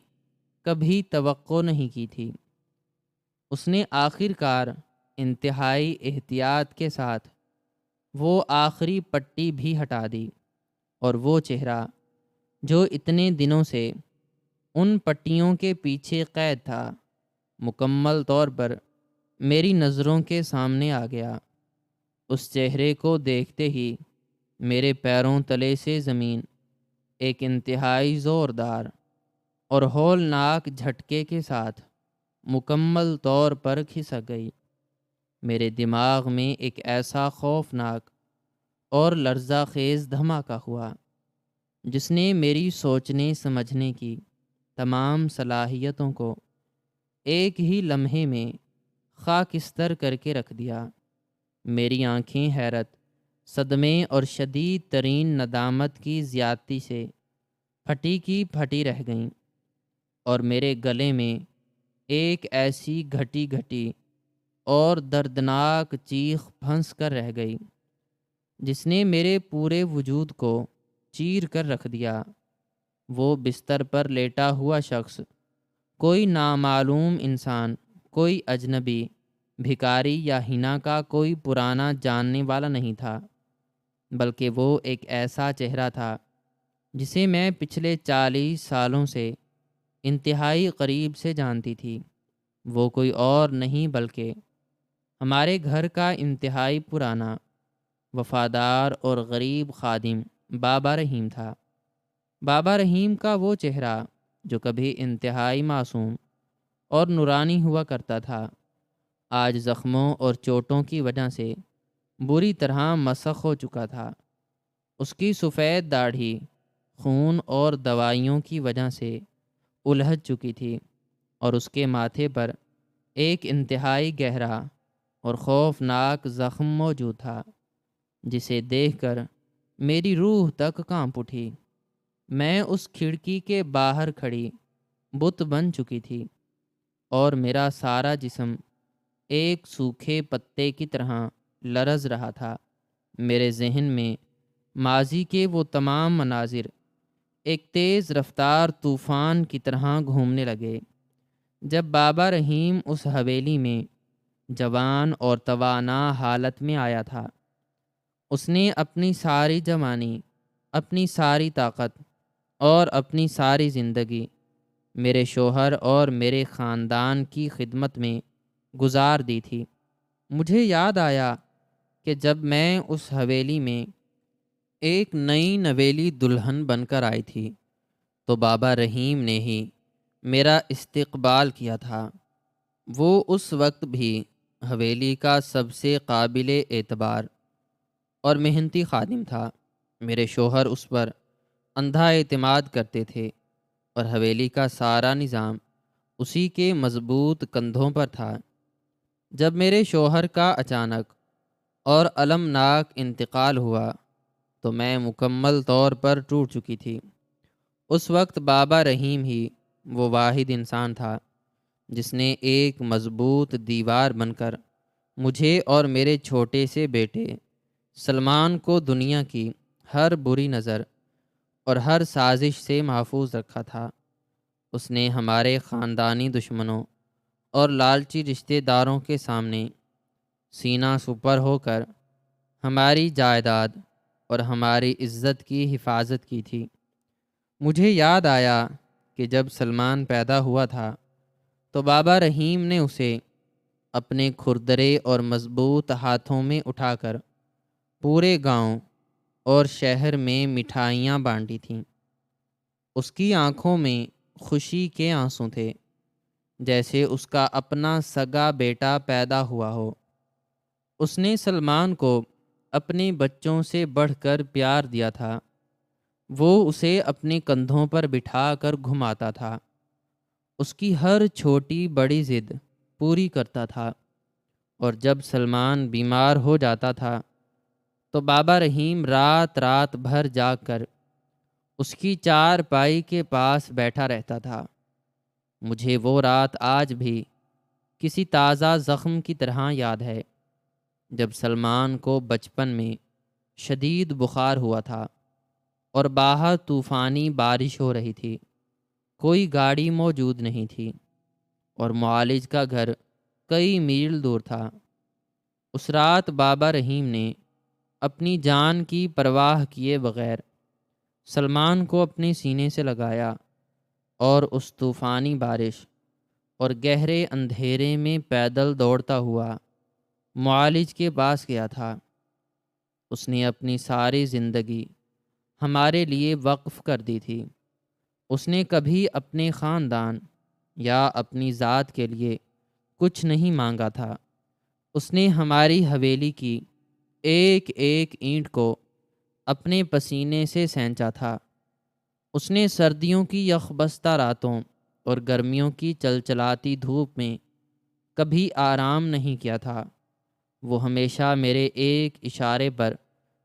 کبھی توقع نہیں کی تھی۔ اس نے آخر کار انتہائی احتیاط کے ساتھ وہ آخری پٹی بھی ہٹا دی، اور وہ چہرہ جو اتنے دنوں سے ان پٹیوں کے پیچھے قید تھا مکمل طور پر میری نظروں کے سامنے آ گیا۔ اس چہرے کو دیکھتے ہی میرے پیروں تلے سے زمین ایک انتہائی زوردار اور ہولناک جھٹکے کے ساتھ مکمل طور پر کھسک گئی۔ میرے دماغ میں ایک ایسا خوفناک اور لرزہ خیز دھماکہ ہوا جس نے میری سوچنے سمجھنے کی تمام صلاحیتوں کو ایک ہی لمحے میں خاکستر کر کے رکھ دیا۔ میری آنکھیں حیرت، صدمے اور شدید ترین ندامت کی زیادتی سے پھٹی کی پھٹی رہ گئیں، اور میرے گلے میں ایک ایسی گھٹی گھٹی اور دردناک چیخ پھنس کر رہ گئی جس نے میرے پورے وجود کو چیر کر رکھ دیا۔ وہ بستر پر لیٹا ہوا شخص کوئی نامعلوم انسان، کوئی اجنبی، بھکاری یا ہنا کا کوئی پرانا جاننے والا نہیں تھا، بلکہ وہ ایک ایسا چہرہ تھا جسے میں پچھلے 40 سالوں سے انتہائی قریب سے جانتی تھی۔ وہ کوئی اور نہیں بلکہ ہمارے گھر کا انتہائی پرانا، وفادار اور غریب خادم بابا رحیم تھا۔ بابا رحیم کا وہ چہرہ جو کبھی انتہائی معصوم اور نورانی ہوا کرتا تھا، آج زخموں اور چوٹوں کی وجہ سے بری طرح مسخ ہو چکا تھا۔ اس کی سفید داڑھی خون اور دوائیوں کی وجہ سے الجھ چکی تھی، اور اس کے ماتھے پر ایک انتہائی گہرا اور خوفناک زخم موجود تھا جسے دیکھ کر میری روح تک کانپ اٹھی۔ میں اس کھڑکی کے باہر کھڑی بت بن چکی تھی، اور میرا سارا جسم ایک سوکھے پتے کی طرح لرز رہا تھا۔ میرے ذہن میں ماضی کے وہ تمام مناظر ایک تیز رفتار طوفان کی طرح گھومنے لگے۔ جب بابا رحیم اس حویلی میں جوان اور توانا حالت میں آیا تھا، اس نے اپنی ساری جوانی، اپنی ساری طاقت اور اپنی ساری زندگی میرے شوہر اور میرے خاندان کی خدمت میں گزار دی تھی۔ مجھے یاد آیا کہ جب میں اس حویلی میں ایک نئی نویلی دلہن بن کر آئی تھی تو بابا رحیم نے ہی میرا استقبال کیا تھا۔ وہ اس وقت بھی حویلی کا سب سے قابل اعتبار اور محنتی خادم تھا۔ میرے شوہر اس پر اندھا اعتماد کرتے تھے، اور حویلی کا سارا نظام اسی کے مضبوط کندھوں پر تھا۔ جب میرے شوہر کا اچانک اور المناک انتقال ہوا تو میں مکمل طور پر ٹوٹ چکی تھی۔ اس وقت بابا رحیم ہی وہ واحد انسان تھا جس نے ایک مضبوط دیوار بن کر مجھے اور میرے چھوٹے سے بیٹے سلمان کو دنیا کی ہر بری نظر اور ہر سازش سے محفوظ رکھا تھا۔ اس نے ہمارے خاندانی دشمنوں اور لالچی رشتہ داروں کے سامنے سینہ سپر ہو کر ہماری جائیداد اور ہماری عزت کی حفاظت کی تھی۔ مجھے یاد آیا کہ جب سلمان پیدا ہوا تھا تو بابا رحیم نے اسے اپنے کھردرے اور مضبوط ہاتھوں میں اٹھا کر پورے گاؤں اور شہر میں مٹھائیاں بانٹی تھیں۔ اس کی آنکھوں میں خوشی کے آنسو تھے، جیسے اس کا اپنا سگا بیٹا پیدا ہوا ہو۔ اس نے سلمان کو اپنے بچوں سے بڑھ کر پیار دیا تھا۔ وہ اسے اپنے کندھوں پر بٹھا کر گھماتا تھا، اس کی ہر چھوٹی بڑی ضد پوری کرتا تھا، اور جب سلمان بیمار ہو جاتا تھا تو بابا رحیم رات رات بھر جاگ کر اس کی چار پائی کے پاس بیٹھا رہتا تھا۔ مجھے وہ رات آج بھی کسی تازہ زخم کی طرح یاد ہے، جب سلمان کو بچپن میں شدید بخار ہوا تھا اور باہر طوفانی بارش ہو رہی تھی۔ کوئی گاڑی موجود نہیں تھی اور معالج کا گھر کئی میل دور تھا۔ اس رات بابا رحیم نے اپنی جان کی پرواہ کیے بغیر سلمان کو اپنے سینے سے لگایا اور اس طوفانی بارش اور گہرے اندھیرے میں پیدل دوڑتا ہوا معالج کے پاس گیا تھا۔ اس نے اپنی ساری زندگی ہمارے لیے وقف کر دی تھی۔ اس نے کبھی اپنے خاندان یا اپنی ذات کے لیے کچھ نہیں مانگا تھا۔ اس نے ہماری حویلی کی ایک ایک اینٹ کو اپنے پسینے سے سینچا تھا۔ اس نے سردیوں کی یخ بستہ راتوں اور گرمیوں کی چلچلاتی دھوپ میں کبھی آرام نہیں کیا تھا۔ وہ ہمیشہ میرے ایک اشارے پر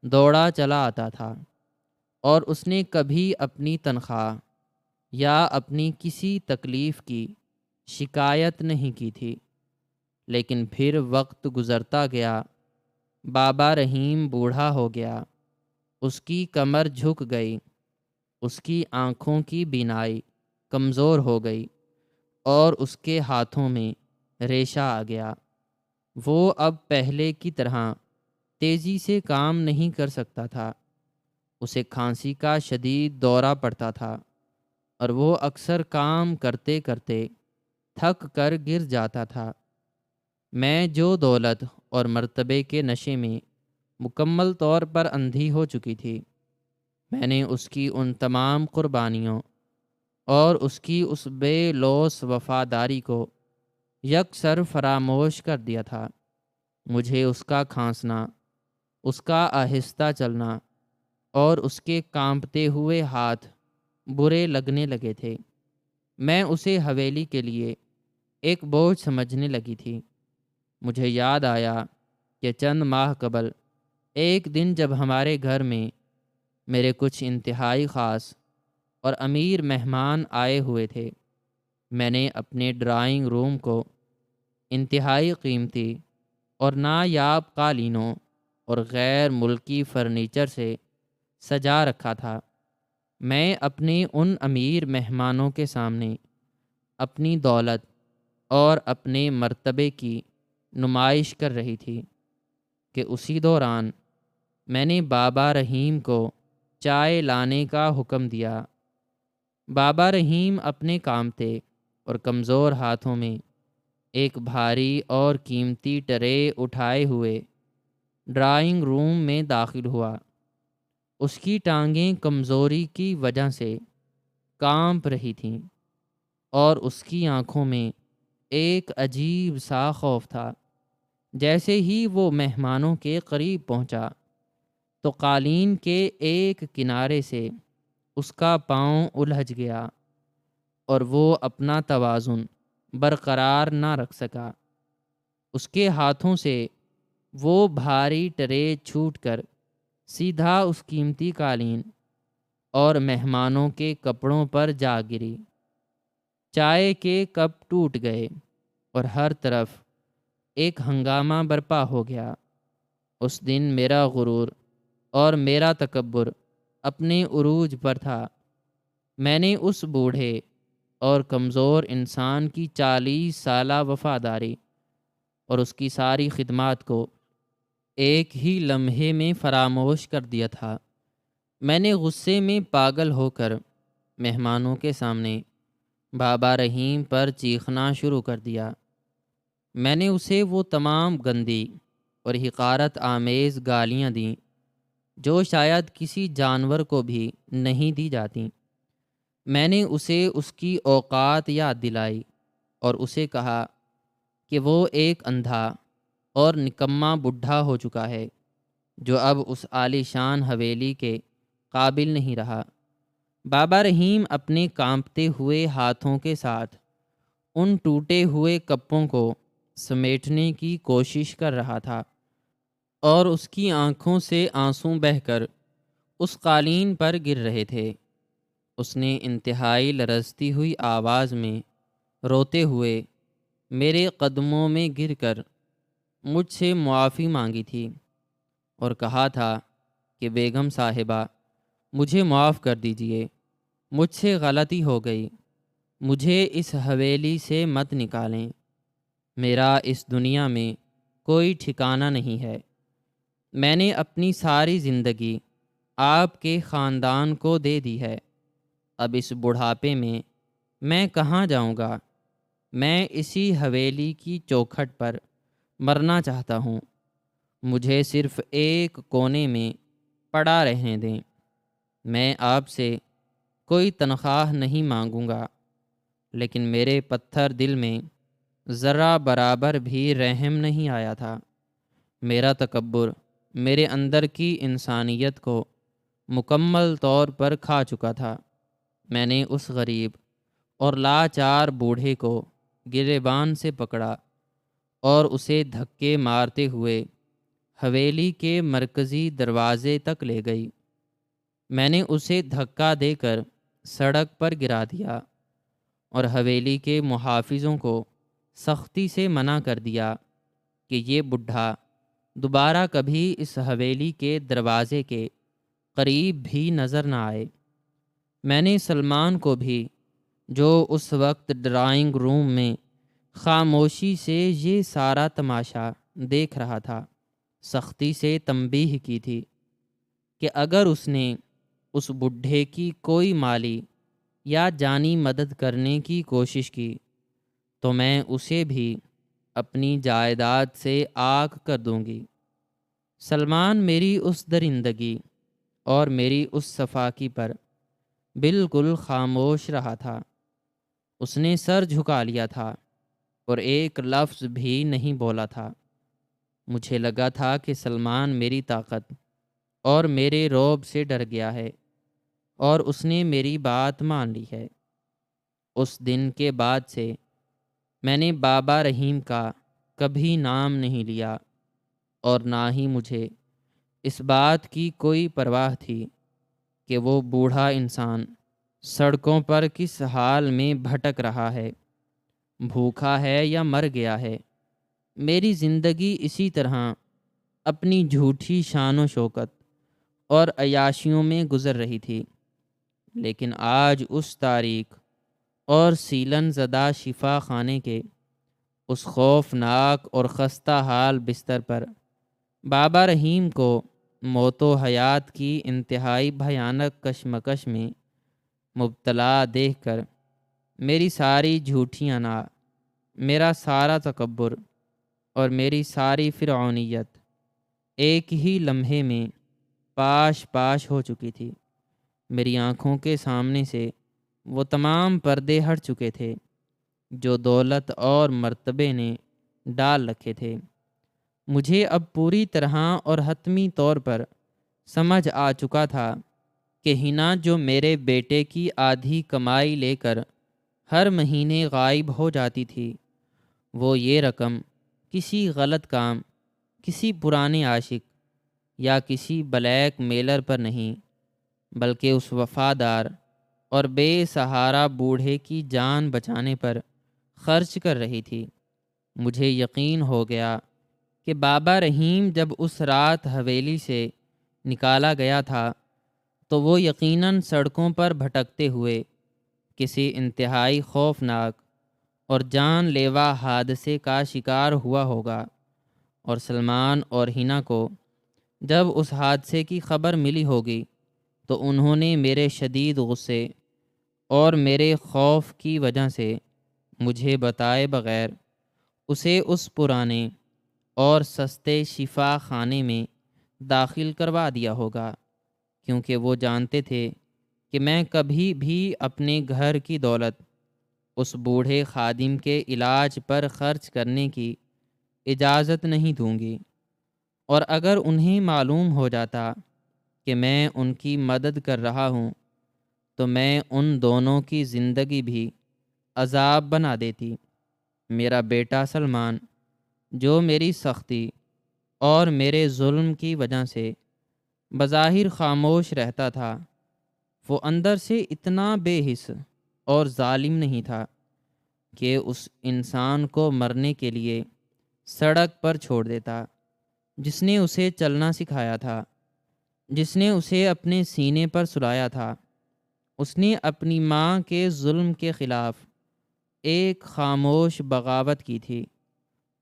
دوڑا چلا آتا تھا، اور اس نے کبھی اپنی تنخواہ یا اپنی کسی تکلیف کی شکایت نہیں کی تھی۔ لیکن پھر وقت گزرتا گیا، بابا رحیم بوڑھا ہو گیا، اس کی کمر جھک گئی، اس کی آنکھوں کی بینائی کمزور ہو گئی، اور اس کے ہاتھوں میں ریشہ آ گیا۔ وہ اب پہلے کی طرح تیزی سے کام نہیں کر سکتا تھا۔ اسے کھانسی کا شدید دورہ پڑتا تھا، اور وہ اکثر کام کرتے کرتے تھک کر گر جاتا تھا۔ میں جو دولت اور مرتبے کے نشے میں مکمل طور پر اندھی ہو چکی تھی، میں نے اس کی ان تمام قربانیوں اور اس کی اس بے لوث وفاداری کو یکسر فراموش کر دیا تھا۔ مجھے اس کا کھانسنا، اس کا آہستہ چلنا اور اس کے کانپتے ہوئے ہاتھ برے لگنے لگے تھے۔ میں اسے حویلی کے لیے ایک بوجھ سمجھنے لگی تھی۔ مجھے یاد آیا کہ چند ماہ قبل ایک دن جب ہمارے گھر میں میرے کچھ انتہائی خاص اور امیر مہمان آئے ہوئے تھے، میں نے اپنے ڈرائنگ روم کو انتہائی قیمتی اور نایاب قالینوں اور غیر ملکی فرنیچر سے سجا رکھا تھا۔ میں اپنے ان امیر مہمانوں کے سامنے اپنی دولت اور اپنے مرتبے کی نمائش کر رہی تھی کہ اسی دوران میں نے بابا رحیم کو چائے لانے کا حکم دیا۔ بابا رحیم اپنے کامتے اور کمزور ہاتھوں میں ایک بھاری اور قیمتی ٹرے اٹھائے ہوئے ڈرائنگ روم میں داخل ہوا۔ اس کی ٹانگیں کمزوری کی وجہ سے کانپ رہی تھیں، اور اس کی آنکھوں میں ایک عجیب سا خوف تھا۔ جیسے ہی وہ مہمانوں کے قریب پہنچا تو قالین کے ایک کنارے سے اس کا پاؤں الجھ گیا، اور وہ اپنا توازن برقرار نہ رکھ سکا۔ اس کے ہاتھوں سے وہ بھاری ٹرے چھوٹ کر سیدھا اس قیمتی قالین اور مہمانوں کے کپڑوں پر جا گری۔ چائے کے کپ ٹوٹ گئے اور ہر طرف ایک ہنگامہ برپا ہو گیا۔ اس دن میرا غرور اور میرا تکبر اپنے عروج پر تھا، میں نے اس بوڑھے اور کمزور انسان کی 40 سالہ وفاداری اور اس کی ساری خدمات کو ایک ہی لمحے میں فراموش کر دیا تھا۔ میں نے غصے میں پاگل ہو کر مہمانوں کے سامنے بابا رحیم پر چیخنا شروع کر دیا۔ میں نے اسے وہ تمام گندی اور حقارت آمیز گالیاں دیں جو شاید کسی جانور کو بھی نہیں دی جاتیں۔ میں نے اسے اس کی اوقات یاد دلائی اور اسے کہا کہ وہ ایک اندھا اور نکما بڈھا ہو چکا ہے جو اب اس عالی شان حویلی کے قابل نہیں رہا۔ بابا رحیم اپنے کانپتے ہوئے ہاتھوں کے ساتھ ان ٹوٹے ہوئے کپوں کو سمیٹنے کی کوشش کر رہا تھا اور اس کی آنکھوں سے آنسو بہہ کر اس قالین پر گر رہے تھے۔ اس نے انتہائی لرزتی ہوئی آواز میں روتے ہوئے میرے قدموں میں گر کر مجھ سے معافی مانگی تھی اور کہا تھا کہ بیگم صاحبہ مجھے معاف کر دیجئے، مجھ سے غلطی ہو گئی، مجھے اس حویلی سے مت نکالیں، میرا اس دنیا میں کوئی ٹھکانہ نہیں ہے، میں نے اپنی ساری زندگی آپ کے خاندان کو دے دی ہے، اب اس بڑھاپے میں کہاں جاؤں گا؟ میں اسی حویلی کی چوکھٹ پر مرنا چاہتا ہوں، مجھے صرف ایک کونے میں پڑا رہنے دیں، میں آپ سے کوئی تنخواہ نہیں مانگوں گا، لیکن میرے پتھر دل میں ذرہ برابر بھی رحم نہیں آیا تھا۔ میرا تکبر میرے اندر کی انسانیت کو مکمل طور پر کھا چکا تھا۔ میں نے اس غریب اور لاچار بوڑھے کو گریبان سے پکڑا اور اسے دھکے مارتے ہوئے حویلی کے مرکزی دروازے تک لے گئی۔ میں نے اسے دھکا دے کر سڑک پر گرا دیا اور حویلی کے محافظوں کو سختی سے منع کر دیا کہ یہ بڈھا دوبارہ کبھی اس حویلی کے دروازے کے قریب بھی نظر نہ آئے۔ میں نے سلمان کو بھی، جو اس وقت ڈرائنگ روم میں خاموشی سے یہ سارا تماشا دیکھ رہا تھا، سختی سے تنبیہ کی تھی کہ اگر اس نے اس بڈھے کی کوئی مالی یا جانی مدد کرنے کی کوشش کی تو میں اسے بھی اپنی جائیداد سے آگ کر دوں گی۔ سلمان میری اس درندگی اور میری اس صفاکی پر بالکل خاموش رہا تھا۔ اس نے سر جھکا لیا تھا اور ایک لفظ بھی نہیں بولا تھا۔ مجھے لگا تھا کہ سلمان میری طاقت اور میرے رعب سے ڈر گیا ہے اور اس نے میری بات مان لی ہے۔ اس دن کے بعد سے میں نے بابا رحیم کا کبھی نام نہیں لیا اور نہ ہی مجھے اس بات کی کوئی پرواہ تھی کہ وہ بوڑھا انسان سڑکوں پر کس حال میں بھٹک رہا ہے، بھوکا ہے یا مر گیا ہے۔ میری زندگی اسی طرح اپنی جھوٹی شان و شوکت اور عیاشیوں میں گزر رہی تھی، لیکن آج اس تاریک اور سیلن زدہ شفا خانے کے اس خوفناک اور خستہ حال بستر پر بابا رحیم کو موت و حیات کی انتہائی بھیانک کشمکش میں مبتلا دیکھ کر میری ساری جھوٹی انا، میرا سارا تکبر اور میری ساری فرعونیت ایک ہی لمحے میں پاش پاش ہو چکی تھی۔ میری آنکھوں کے سامنے سے وہ تمام پردے ہٹ چکے تھے جو دولت اور مرتبے نے ڈال رکھے تھے۔ مجھے اب پوری طرح اور حتمی طور پر سمجھ آ چکا تھا کہ ہنا جو میرے بیٹے کی آدھی کمائی لے کر ہر مہینے غائب ہو جاتی تھی، وہ یہ رقم کسی غلط کام، کسی پرانے عاشق یا کسی بلیک میلر پر نہیں، بلکہ اس وفادار اور بے سہارا بوڑھے کی جان بچانے پر خرچ کر رہی تھی۔ مجھے یقین ہو گیا کہ بابا رحیم جب اس رات حویلی سے نکالا گیا تھا تو وہ یقیناً سڑکوں پر بھٹکتے ہوئے کسی انتہائی خوفناک اور جان لیوا حادثے کا شکار ہوا ہوگا، اور سلمان اور ہینا کو جب اس حادثے کی خبر ملی ہوگی تو انہوں نے میرے شدید غصے اور میرے خوف کی وجہ سے مجھے بتائے بغیر اسے اس پرانے اور سستے شفا خانے میں داخل کروا دیا ہوگا، کیونکہ وہ جانتے تھے کہ میں کبھی بھی اپنے گھر کی دولت اس بوڑھے خادم کے علاج پر خرچ کرنے کی اجازت نہیں دوں گی، اور اگر انہیں معلوم ہو جاتا کہ میں ان کی مدد کر رہا ہوں تو میں ان دونوں کی زندگی بھی عذاب بنا دیتی۔ میرا بیٹا سلمان، جو میری سختی اور میرے ظلم کی وجہ سے بظاہر خاموش رہتا تھا، وہ اندر سے اتنا بے حس اور ظالم نہیں تھا کہ اس انسان کو مرنے کے لیے سڑک پر چھوڑ دیتا جس نے اسے چلنا سکھایا تھا، جس نے اسے اپنے سینے پر سلایا تھا۔ اس نے اپنی ماں کے ظلم کے خلاف ایک خاموش بغاوت کی تھی،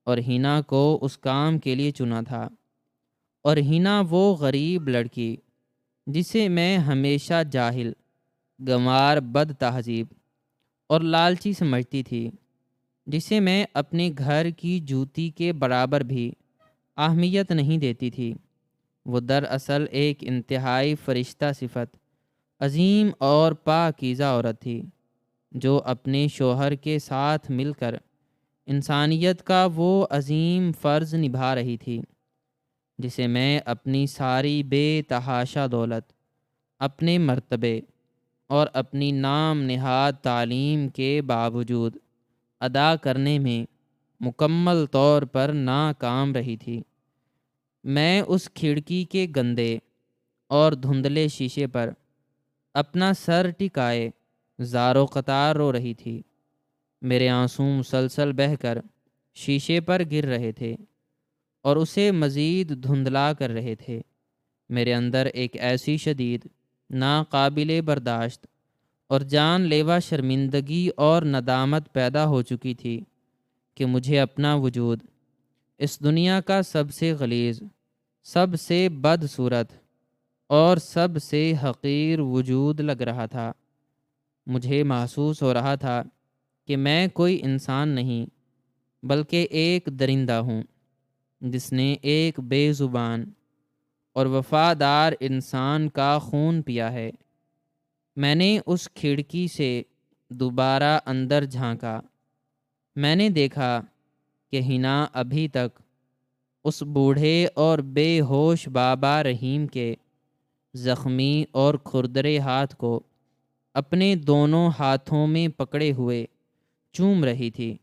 اور ہینا کو اس کام کے لیے چنا تھا۔ اور ہینا وہ غریب لڑکی جسے میں ہمیشہ جاہل، گنوار، بد تہذیب اور لالچی سمجھتی تھی، جسے میں اپنے گھر کی جوتی کے برابر بھی اہمیت نہیں دیتی تھی، وہ دراصل ایک انتہائی فرشتہ صفت، عظیم اور پاکیزہ عورت تھی، جو اپنے شوہر کے ساتھ مل کر انسانیت کا وہ عظیم فرض نبھا رہی تھی جسے میں اپنی ساری بے تحاشا دولت، اپنے مرتبے اور اپنی نام نہاد تعلیم کے باوجود ادا کرنے میں مکمل طور پر ناکام رہی تھی۔ میں اس کھڑکی کے گندے اور دھندلے شیشے پر اپنا سر ٹکائے زار و قطار رو رہی تھی۔ میرے آنسو مسلسل بہہ کر شیشے پر گر رہے تھے اور اسے مزید دھندلا کر رہے تھے۔ میرے اندر ایک ایسی شدید، ناقابل برداشت اور جان لیوا شرمندگی اور ندامت پیدا ہو چکی تھی کہ مجھے اپنا وجود اس دنیا کا سب سے غلیظ، سب سے بدصورت اور سب سے حقیر وجود لگ رہا تھا۔ مجھے محسوس ہو رہا تھا کہ میں کوئی انسان نہیں بلکہ ایک درندہ ہوں جس نے ایک بے زبان اور وفادار انسان کا خون پیا ہے۔ میں نے اس کھڑکی سے دوبارہ اندر جھانکا۔ میں نے دیکھا کہ ہینا ابھی تک اس بوڑھے اور بے ہوش بابا رحیم کے زخمی اور کھردرے ہاتھ کو اپنے دونوں ہاتھوں میں پکڑے ہوئے چوم رہی تھی،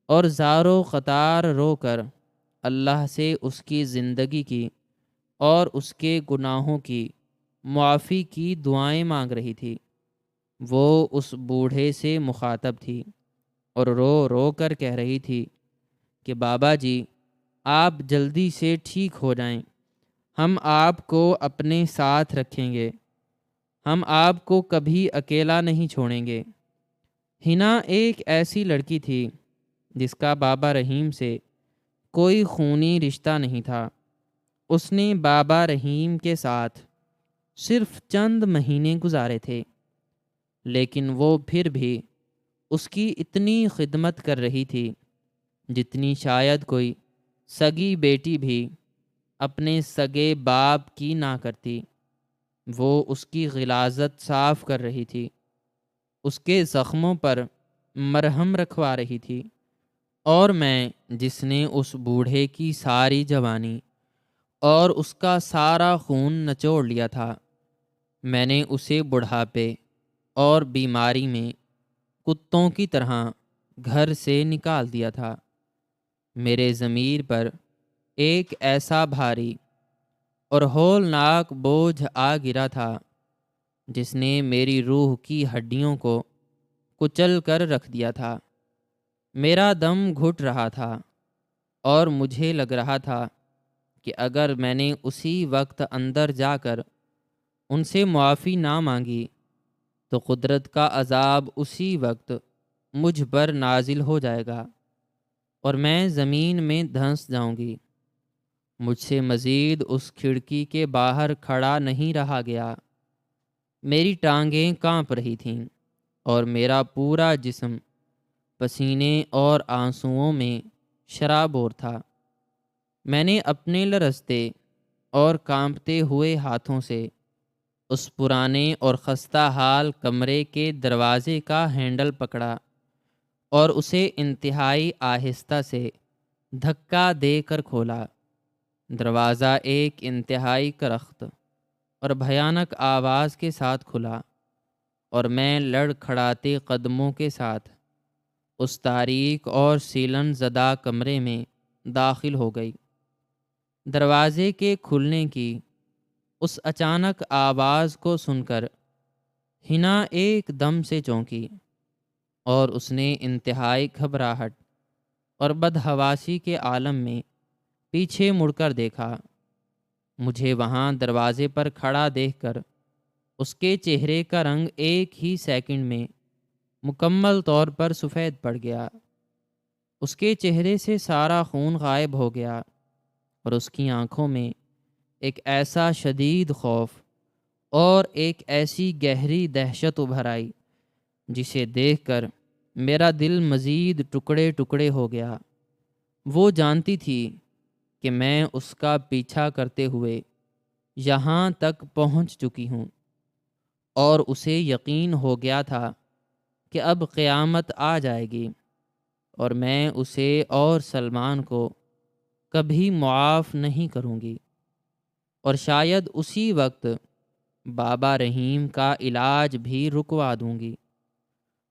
اور زار و قطار رو کر اللہ سے اس کی زندگی کی اور اس کے گناہوں کی معافی کی دعائیں مانگ رہی تھی۔ وہ اس بوڑھے سے مخاطب تھی اور رو رو کر کہہ رہی تھی کہ بابا جی، آپ جلدی سے ٹھیک ہو جائیں، ہم آپ کو اپنے ساتھ رکھیں گے، ہم آپ کو کبھی اکیلا نہیں چھوڑیں گے۔ ہینا ایک ایسی لڑکی تھی جس کا بابا رحیم سے کوئی خونی رشتہ نہیں تھا۔ اس نے بابا رحیم کے ساتھ صرف چند مہینے گزارے تھے، لیکن وہ پھر بھی اس کی اتنی خدمت کر رہی تھی جتنی شاید کوئی سگی بیٹی بھی اپنے سگے باپ کی نہ کرتی۔ وہ اس کی غلاظت صاف کر رہی تھی، اس کے زخموں پر مرہم رکھوا رہی تھی، اور میں، جس نے اس بوڑھے کی ساری جوانی اور اس کا سارا خون نچوڑ لیا تھا، میں نے اسے بڑھاپے اور بیماری میں کتوں کی طرح گھر سے نکال دیا تھا۔ میرے ضمیر پر ایک ایسا بھاری اور ہولناک بوجھ آ گرا تھا جس نے میری روح کی ہڈیوں کو کچل کر رکھ دیا تھا۔ میرا دم گھٹ رہا تھا اور مجھے لگ رہا تھا کہ اگر میں نے اسی وقت اندر جا کر ان سے معافی نہ مانگی تو قدرت کا عذاب اسی وقت مجھ پر نازل ہو جائے گا اور میں زمین میں دھنس جاؤں گی۔ مجھ سے مزید اس کھڑکی کے باہر کھڑا نہیں رہا گیا۔ میری ٹانگیں کانپ رہی تھیں اور میرا پورا جسم پسینے اور آنسوؤں میں شرابور تھا۔ میں نے اپنے لرزتے اور کانپتے ہوئے ہاتھوں سے اس پرانے اور خستہ حال کمرے کے دروازے کا ہینڈل پکڑا اور اسے انتہائی آہستہ سے دھکا دے کر کھولا۔ دروازہ ایک انتہائی کرخت اور بھیانک آواز کے ساتھ کھلا اور میں لڑکھڑاتے قدموں کے ساتھ اس تاریک اور سیلن زدہ کمرے میں داخل ہو گئی۔ دروازے کے کھلنے کی اس اچانک آواز کو سن کر حنا ایک دم سے چونکی اور اس نے انتہائی گھبراہٹ اور بدحواسی کے عالم میں پیچھے مڑ کر دیکھا۔ مجھے وہاں دروازے پر کھڑا دیکھ کر اس کے چہرے کا رنگ ایک ہی سیکنڈ میں مکمل طور پر سفید پڑ گیا۔ اس کے چہرے سے سارا خون غائب ہو گیا اور اس کی آنکھوں میں ایک ایسا شدید خوف اور ایک ایسی گہری دہشت ابھر آئی جسے دیکھ کر میرا دل مزید ٹکڑے ٹکڑے ہو گیا۔ وہ جانتی تھی کہ میں اس کا پیچھا کرتے ہوئے یہاں تک پہنچ چکی ہوں اور اسے یقین ہو گیا تھا کہ اب قیامت آ جائے گی اور میں اسے اور سلمان کو کبھی معاف نہیں کروں گی، اور شاید اسی وقت بابا رحیم کا علاج بھی رکوا دوں گی۔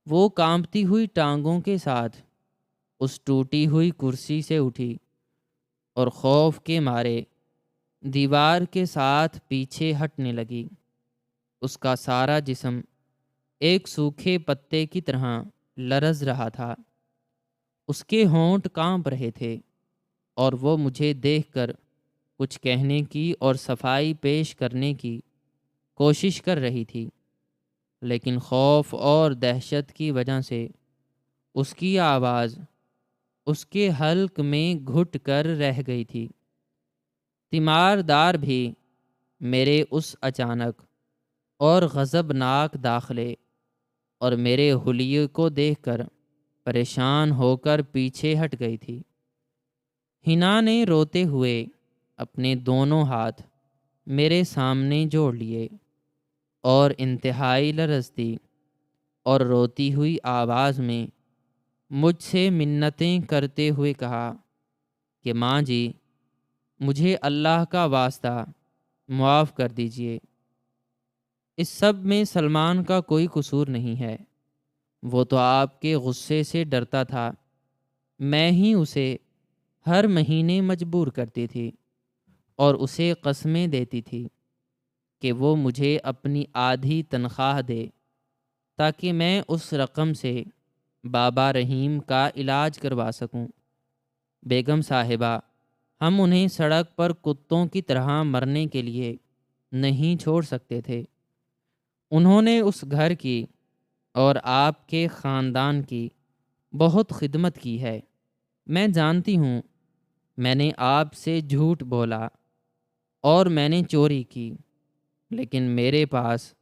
وہ کانپتی ہوئی ٹانگوں کے ساتھ اس ٹوٹی ہوئی کرسی سے اٹھی اور خوف کے مارے دیوار کے ساتھ پیچھے ہٹنے لگی۔ اس کا سارا جسم ایک سوکھے پتے کی طرح لرز رہا تھا۔ اس کے ہونٹ کانپ رہے تھے اور وہ مجھے دیکھ کر کچھ کہنے کی اور صفائی پیش کرنے کی کوشش کر رہی تھی، لیکن خوف اور دہشت کی وجہ سے اس کی آواز اس کے حلق میں گھٹ کر رہ گئی تھی۔ تیماردار بھی میرے اس اچانک اور غضبناک داخلے اور میرے حلیے کو دیکھ کر پریشان ہو کر پیچھے ہٹ گئی تھی۔ حنا نے روتے ہوئے اپنے دونوں ہاتھ میرے سامنے جوڑ لیے اور انتہائی لرزتی اور روتی ہوئی آواز میں مجھ سے منتیں کرتے ہوئے کہا کہ ماں جی، مجھے اللہ کا واسطہ معاف کر دیجئے۔ اس سب میں سلمان کا کوئی قصور نہیں ہے، وہ تو آپ کے غصے سے ڈرتا تھا۔ میں ہی اسے ہر مہینے مجبور کرتی تھی اور اسے قسمیں دیتی تھی کہ وہ مجھے اپنی آدھی تنخواہ دے تاکہ میں اس رقم سے بابا رحیم کا علاج کروا سکوں۔ بیگم صاحبہ، ہم انہیں سڑک پر کتوں کی طرح مرنے کے لیے نہیں چھوڑ سکتے تھے۔ انہوں نے اس گھر کی اور آپ کے خاندان کی بہت خدمت کی ہے۔ میں جانتی ہوں میں نے آپ سے جھوٹ بولا اور میں نے چوری کی، لیکن میرے پاس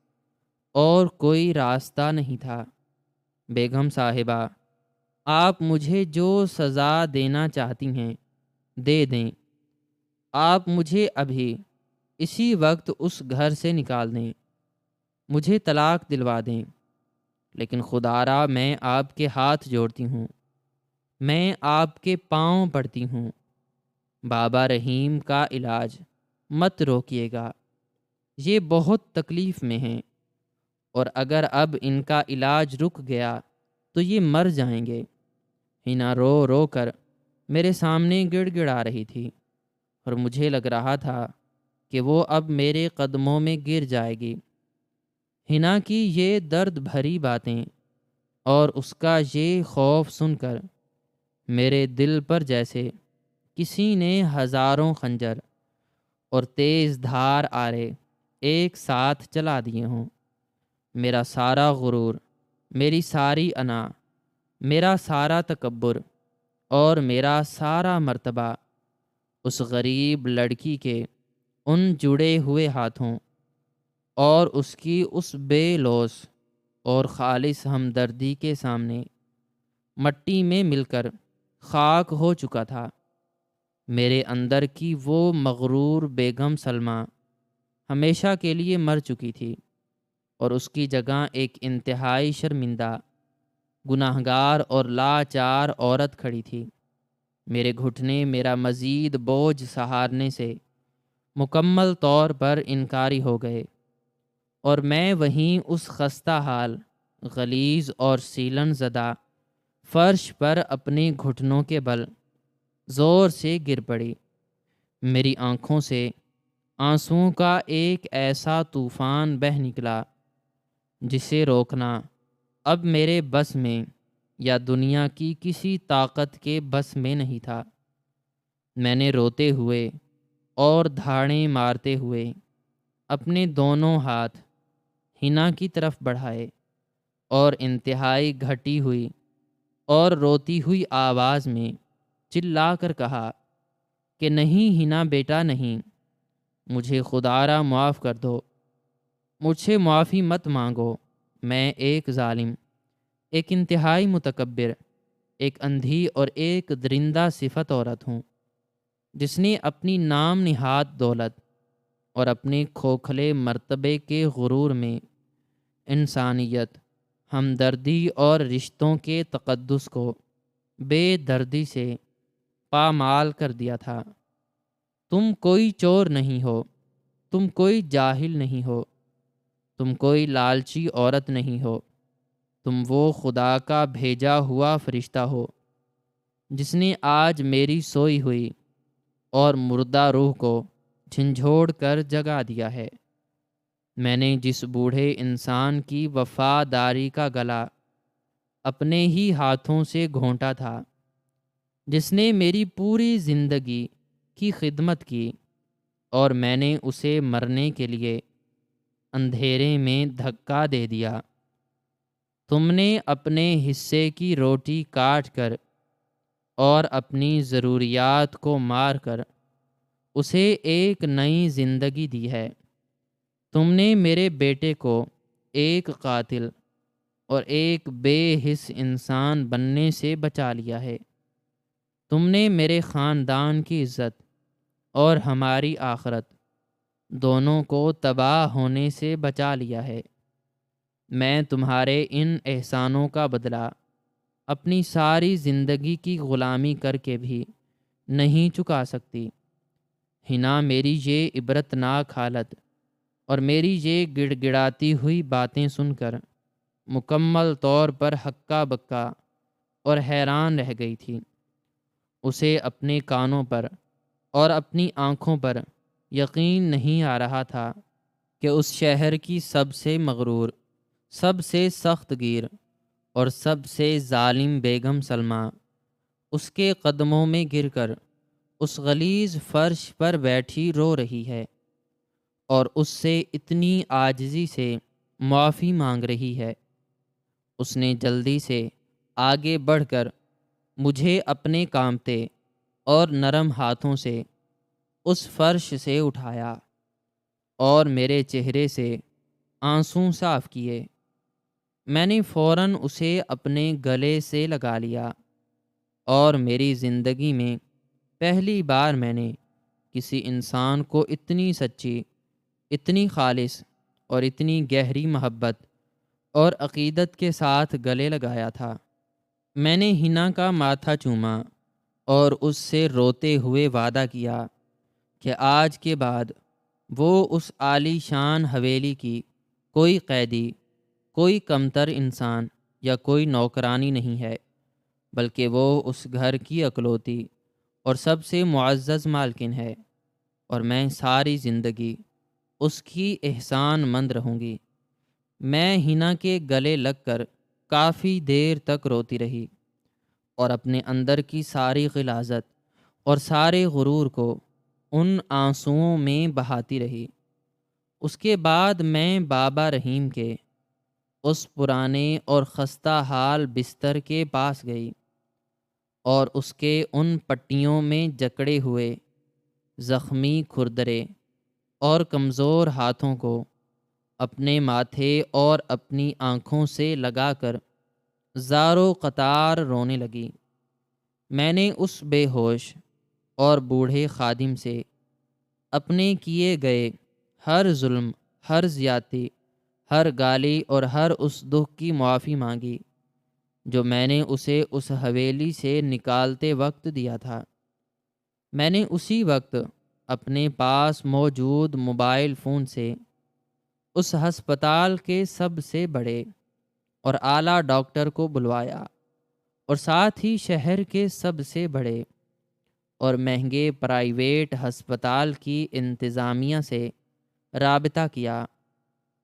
اور کوئی راستہ نہیں تھا۔ بیگم صاحبہ، آپ مجھے جو سزا دینا چاہتی ہیں دے دیں۔ آپ مجھے ابھی اسی وقت اس گھر سے نکال دیں، مجھے طلاق دلوا دیں، لیکن خدارا میں آپ کے ہاتھ جوڑتی ہوں، میں آپ کے پاؤں پڑتی ہوں، بابا رحیم کا علاج مت روکیے گا۔ یہ بہت تکلیف میں ہیں اور اگر اب ان کا علاج رک گیا تو یہ مر جائیں گے۔ حنا رو رو کر میرے سامنے گڑ گڑا رہی تھی اور مجھے لگ رہا تھا کہ وہ اب میرے قدموں میں گر جائے گی۔ حنا کی یہ درد بھری باتیں اور اس کا یہ خوف سن کر میرے دل پر جیسے کسی نے ہزاروں خنجر اور تیز دھار آرے ایک ساتھ چلا دیے ہوں۔ میرا سارا غرور، میری ساری انا، میرا سارا تکبر اور میرا سارا مرتبہ اس غریب لڑکی کے ان جڑے ہوئے ہاتھوں اور اس کی اس بے لوث اور خالص ہمدردی کے سامنے مٹی میں مل کر خاک ہو چکا تھا۔ میرے اندر کی وہ مغرور بیگم سلمہ ہمیشہ کے لیے مر چکی تھی، اور اس کی جگہ ایک انتہائی شرمندہ، گناہگار اور لاچار عورت کھڑی تھی۔ میرے گھٹنے میرا مزید بوجھ سہارنے سے مکمل طور پر انکاری ہو گئے، اور میں وہیں اس خستہ حال، غلیظ اور سیلن زدہ فرش پر اپنے گھٹنوں کے بل زور سے گر پڑی۔ میری آنکھوں سے آنسوؤں کا ایک ایسا طوفان بہہ نکلا جسے روکنا اب میرے بس میں یا دنیا کی کسی طاقت کے بس میں نہیں تھا۔ میں نے روتے ہوئے اور دھاڑیں مارتے ہوئے اپنے دونوں ہاتھ حنا کی طرف بڑھائے اور انتہائی گھٹی ہوئی اور روتی ہوئی آواز میں چلا کر کہا کہ نہیں حنا بیٹا، نہیں، مجھے خدارا معاف کر دو، مجھ سے معافی مت مانگو۔ میں ایک ظالم، ایک انتہائی متکبر، ایک اندھی اور ایک درندہ صفت عورت ہوں، جس نے اپنی نام نہاد دولت اور اپنے کھوکھلے مرتبے کے غرور میں انسانیت، ہمدردی اور رشتوں کے تقدس کو بے دردی سے پامال کر دیا تھا۔ تم کوئی چور نہیں ہو، تم کوئی جاہل نہیں ہو، تم کوئی لالچی عورت نہیں ہو، تم وہ خدا کا بھیجا ہوا فرشتہ ہو جس نے آج میری سوئی ہوئی اور مردہ روح کو جھنجھوڑ کر جگا دیا ہے۔ میں نے جس بوڑھے انسان کی وفاداری کا گلا اپنے ہی ہاتھوں سے گھونٹا تھا، جس نے میری پوری زندگی کی خدمت کی، اور میں نے اسے مرنے کے لیے اندھیرے میں دھکا دے دیا، تم نے اپنے حصے کی روٹی کاٹ کر اور اپنی ضروریات کو مار کر اسے ایک نئی زندگی دی ہے۔ تم نے میرے بیٹے کو ایک قاتل اور ایک بے حس انسان بننے سے بچا لیا ہے۔ تم نے میرے خاندان کی عزت اور ہماری آخرت دونوں کو تباہ ہونے سے بچا لیا ہے۔ میں تمہارے ان احسانوں کا بدلہ اپنی ساری زندگی کی غلامی کر کے بھی نہیں چکا سکتی۔ حنا میری یہ عبرتناک حالت اور میری یہ گڑ گڑاتی ہوئی باتیں سن کر مکمل طور پر ہکا بکا اور حیران رہ گئی تھی۔ اسے اپنے کانوں پر اور اپنی آنکھوں پر یقین نہیں آ رہا تھا کہ اس شہر کی سب سے مغرور، سب سے سخت گیر اور سب سے ظالم بیگم سلمہ اس کے قدموں میں گر کر اس غلیظ فرش پر بیٹھی رو رہی ہے، اور اس سے اتنی عاجزی سے معافی مانگ رہی ہے۔ اس نے جلدی سے آگے بڑھ کر مجھے اپنے کانپتے اور نرم ہاتھوں سے اس فرش سے اٹھایا اور میرے چہرے سے آنسو صاف کیے۔ میں نے فوراً اسے اپنے گلے سے لگا لیا، اور میری زندگی میں پہلی بار میں نے کسی انسان کو اتنی سچی، اتنی خالص اور اتنی گہری محبت اور عقیدت کے ساتھ گلے لگایا تھا۔ میں نے حنا کا ماتھا چوما اور اس سے روتے ہوئے وعدہ کیا کہ آج کے بعد وہ اس عالی شان حویلی کی کوئی قیدی، کوئی کمتر انسان یا کوئی نوکرانی نہیں ہے، بلکہ وہ اس گھر کی اکلوتی اور سب سے معزز مالکن ہے، اور میں ساری زندگی اس کی احسان مند رہوں گی۔ میں حنا کے گلے لگ کر کافی دیر تک روتی رہی، اور اپنے اندر کی ساری غلاظت اور سارے غرور کو ان آنسوؤں میں بہاتی رہی۔ اس کے بعد میں بابا رحیم کے اس پرانے اور خستہ حال بستر کے پاس گئی اور اس کے ان پٹیوں میں جکڑے ہوئے زخمی کھردرے اور کمزور ہاتھوں کو اپنے ماتھے اور اپنی آنکھوں سے لگا کر زارو قطار رونے لگی۔ میں نے اس بے ہوش اور بوڑھے خادم سے اپنے کیے گئے ہر ظلم، ہر زیادتی، ہر گالی اور ہر اس دکھ کی معافی مانگی جو میں نے اسے اس حویلی سے نکالتے وقت دیا تھا۔ میں نے اسی وقت اپنے پاس موجود موبائل فون سے اس ہسپتال کے سب سے بڑے اور اعلیٰ ڈاکٹر کو بلوایا اور ساتھ ہی شہر کے سب سے بڑے اور مہنگے پرائیویٹ ہسپتال کی انتظامیہ سے رابطہ کیا۔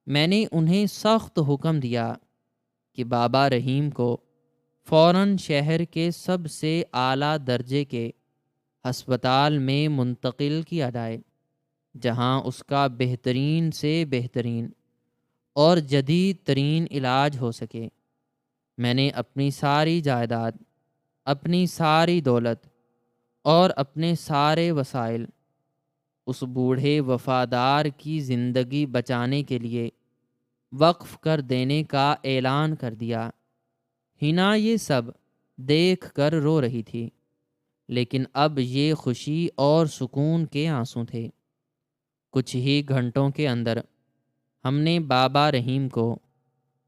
میں نے انہیں سخت حکم دیا کہ بابا رحیم کو فوراً شہر کے سب سے اعلیٰ درجے کے ہسپتال میں منتقل کیا جائے، جہاں اس کا بہترین سے بہترین اور جدید ترین علاج ہو سکے۔ میں نے اپنی ساری جائیداد، اپنی ساری دولت اور اپنے سارے وسائل اس بوڑھے وفادار کی زندگی بچانے کے لیے وقف کر دینے کا اعلان کر دیا۔ ہنا یہ سب دیکھ کر رو رہی تھی، لیکن اب یہ خوشی اور سکون کے آنسو تھے۔ کچھ ہی گھنٹوں کے اندر ہم نے بابا رحیم کو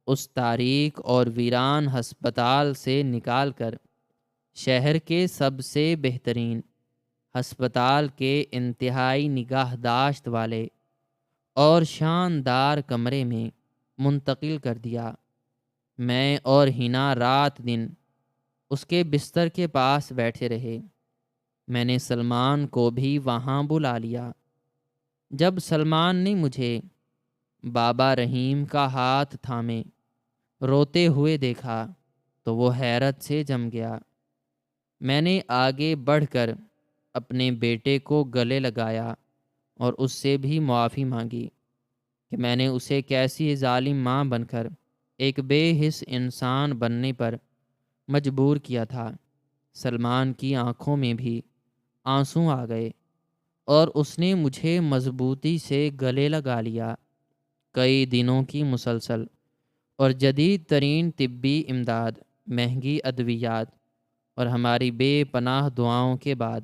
اس تاریک اور ویران ہسپتال سے نکال کر شہر کے سب سے بہترین ہسپتال کے انتہائی نگہداشت والے اور شاندار کمرے میں منتقل کر دیا۔ میں اور ہنا رات دن اس کے بستر کے پاس بیٹھے رہے۔ میں نے سلمان کو بھی وہاں بلا لیا۔ جب سلمان نے مجھے بابا رحیم کا ہاتھ تھامے روتے ہوئے دیکھا تو وہ حیرت سے جم گیا۔ میں نے آگے بڑھ کر اپنے بیٹے کو گلے لگایا اور اس سے بھی معافی مانگی کہ میں نے اسے کیسی ظالم ماں بن کر ایک بے حس انسان بننے پر مجبور کیا تھا۔ سلمان کی آنکھوں میں بھی آنسو آ گئے اور اس نے مجھے مضبوطی سے گلے لگا لیا۔ کئی دنوں کی مسلسل اور جدید ترین طبی امداد، مہنگی ادویات اور ہماری بے پناہ دعاؤں کے بعد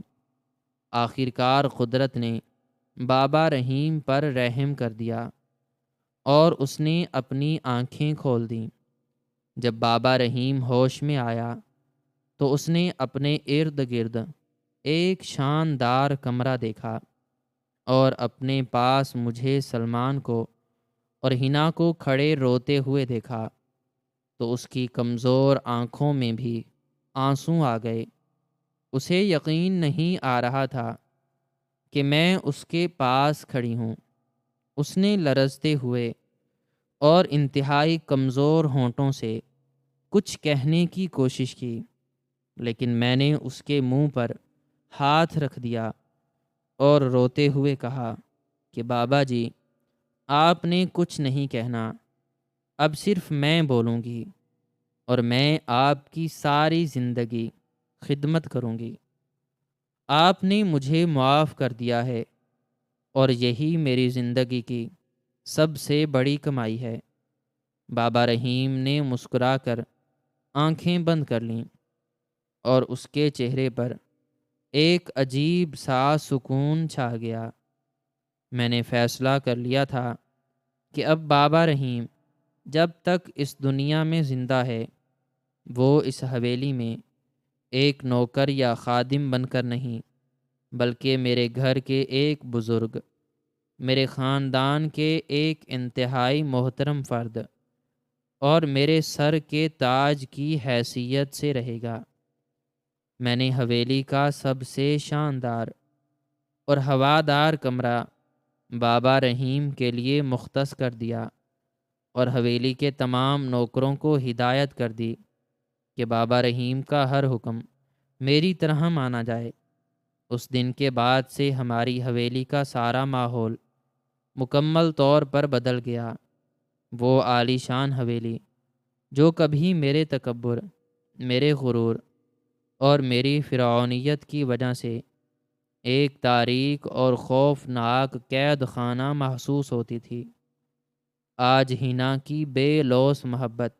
آخرکار قدرت نے بابا رحیم پر رحم کر دیا اور اس نے اپنی آنکھیں کھول دیں۔ جب بابا رحیم ہوش میں آیا تو اس نے اپنے ارد گرد ایک شاندار کمرہ دیکھا اور اپنے پاس مجھے، سلمان کو اور ہنا کو کھڑے روتے ہوئے دیکھا تو اس کی کمزور آنکھوں میں بھی آنسو آ گئے۔ اسے یقین نہیں آ رہا تھا کہ میں اس کے پاس کھڑی ہوں۔ اس نے لرزتے ہوئے اور انتہائی کمزور ہونٹوں سے کچھ کہنے کی کوشش کی، لیکن میں نے اس کے منہ پر ہاتھ رکھ دیا اور روتے ہوئے کہا کہ بابا جی، آپ نے کچھ نہیں کہنا، اب صرف میں بولوں گی اور میں آپ کی ساری زندگی خدمت کروں گی۔ آپ نے مجھے معاف کر دیا ہے اور یہی میری زندگی کی سب سے بڑی کمائی ہے۔ بابا رحیم نے مسکرا کر آنکھیں بند کر لیں اور اس کے چہرے پر ایک عجیب سا سکون چھا گیا۔ میں نے فیصلہ کر لیا تھا کہ اب بابا رحیم جب تک اس دنیا میں زندہ ہے، وہ اس حویلی میں ایک نوکر یا خادم بن کر نہیں، بلکہ میرے گھر کے ایک بزرگ، میرے خاندان کے ایک انتہائی محترم فرد اور میرے سر کے تاج کی حیثیت سے رہے گا۔ میں نے حویلی کا سب سے شاندار اور ہوادار کمرہ بابا رحیم کے لیے مختص کر دیا اور حویلی کے تمام نوکروں کو ہدایت کر دی کہ بابا رحیم کا ہر حکم میری طرح مانا جائے۔ اس دن کے بعد سے ہماری حویلی کا سارا ماحول مکمل طور پر بدل گیا۔ وہ عالی شان حویلی جو کبھی میرے تکبر، میرے غرور اور میری فرعونیت کی وجہ سے ایک تاریک اور خوفناک قید خانہ محسوس ہوتی تھی، آج ہینا کی بے لوث محبت،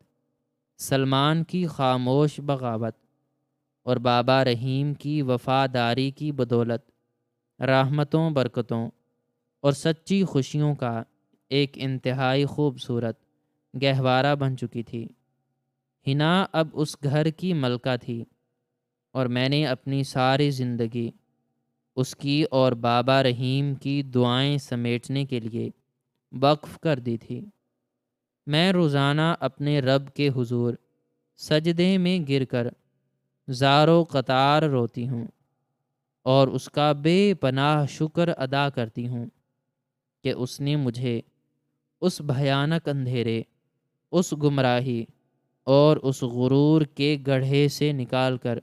سلمان کی خاموش بغاوت اور بابا رحیم کی وفاداری کی بدولت رحمتوں، برکتوں اور سچی خوشیوں کا ایک انتہائی خوبصورت گہوارہ بن چکی تھی۔ ہنا اب اس گھر کی ملکہ تھی اور میں نے اپنی ساری زندگی اس کی اور بابا رحیم کی دعائیں سمیٹنے کے لیے وقف کر دی تھی۔ میں روزانہ اپنے رب کے حضور سجدے میں گر کر زار و قطار روتی ہوں اور اس کا بے پناہ شکر ادا کرتی ہوں کہ اس نے مجھے اس بھیانک اندھیرے، اس گمراہی اور اس غرور کے گڑھے سے نکال کر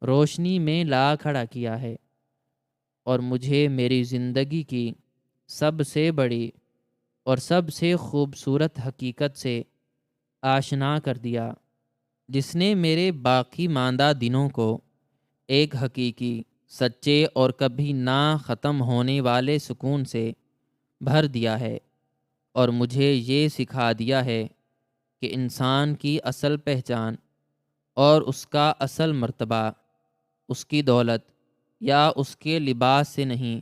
روشنی میں لا کھڑا کیا ہے اور مجھے میری زندگی کی سب سے بڑی اور سب سے خوبصورت حقیقت سے آشنا کر دیا، جس نے میرے باقی ماندہ دنوں کو ایک حقیقی، سچے اور کبھی نہ ختم ہونے والے سکون سے بھر دیا ہے، اور مجھے یہ سکھا دیا ہے کہ انسان کی اصل پہچان اور اس کا اصل مرتبہ اس کی دولت یا اس کے لباس سے نہیں،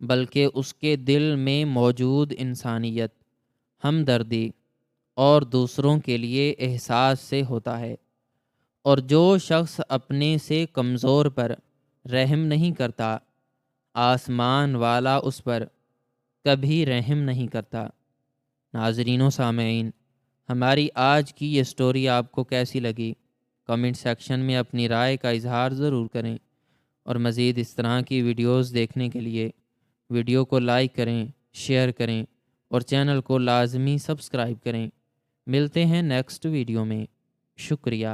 بلکہ اس کے دل میں موجود انسانیت، ہمدردی اور دوسروں کے لیے احساس سے ہوتا ہے۔ اور جو شخص اپنے سے کمزور پر رحم نہیں کرتا، آسمان والا اس پر کبھی رحم نہیں کرتا۔ ناظرین و سامعین، ہماری آج کی یہ سٹوری آپ کو کیسی لگی؟ کمنٹ سیکشن میں اپنی رائے کا اظہار ضرور کریں، اور مزید اس طرح کی ویڈیوز دیکھنے کے لیے ویڈیو کو لائک کریں، شیئر کریں اور چینل کو لازمی سبسکرائب کریں۔ ملتے ہیں نیکسٹ ویڈیو میں۔ شکریہ۔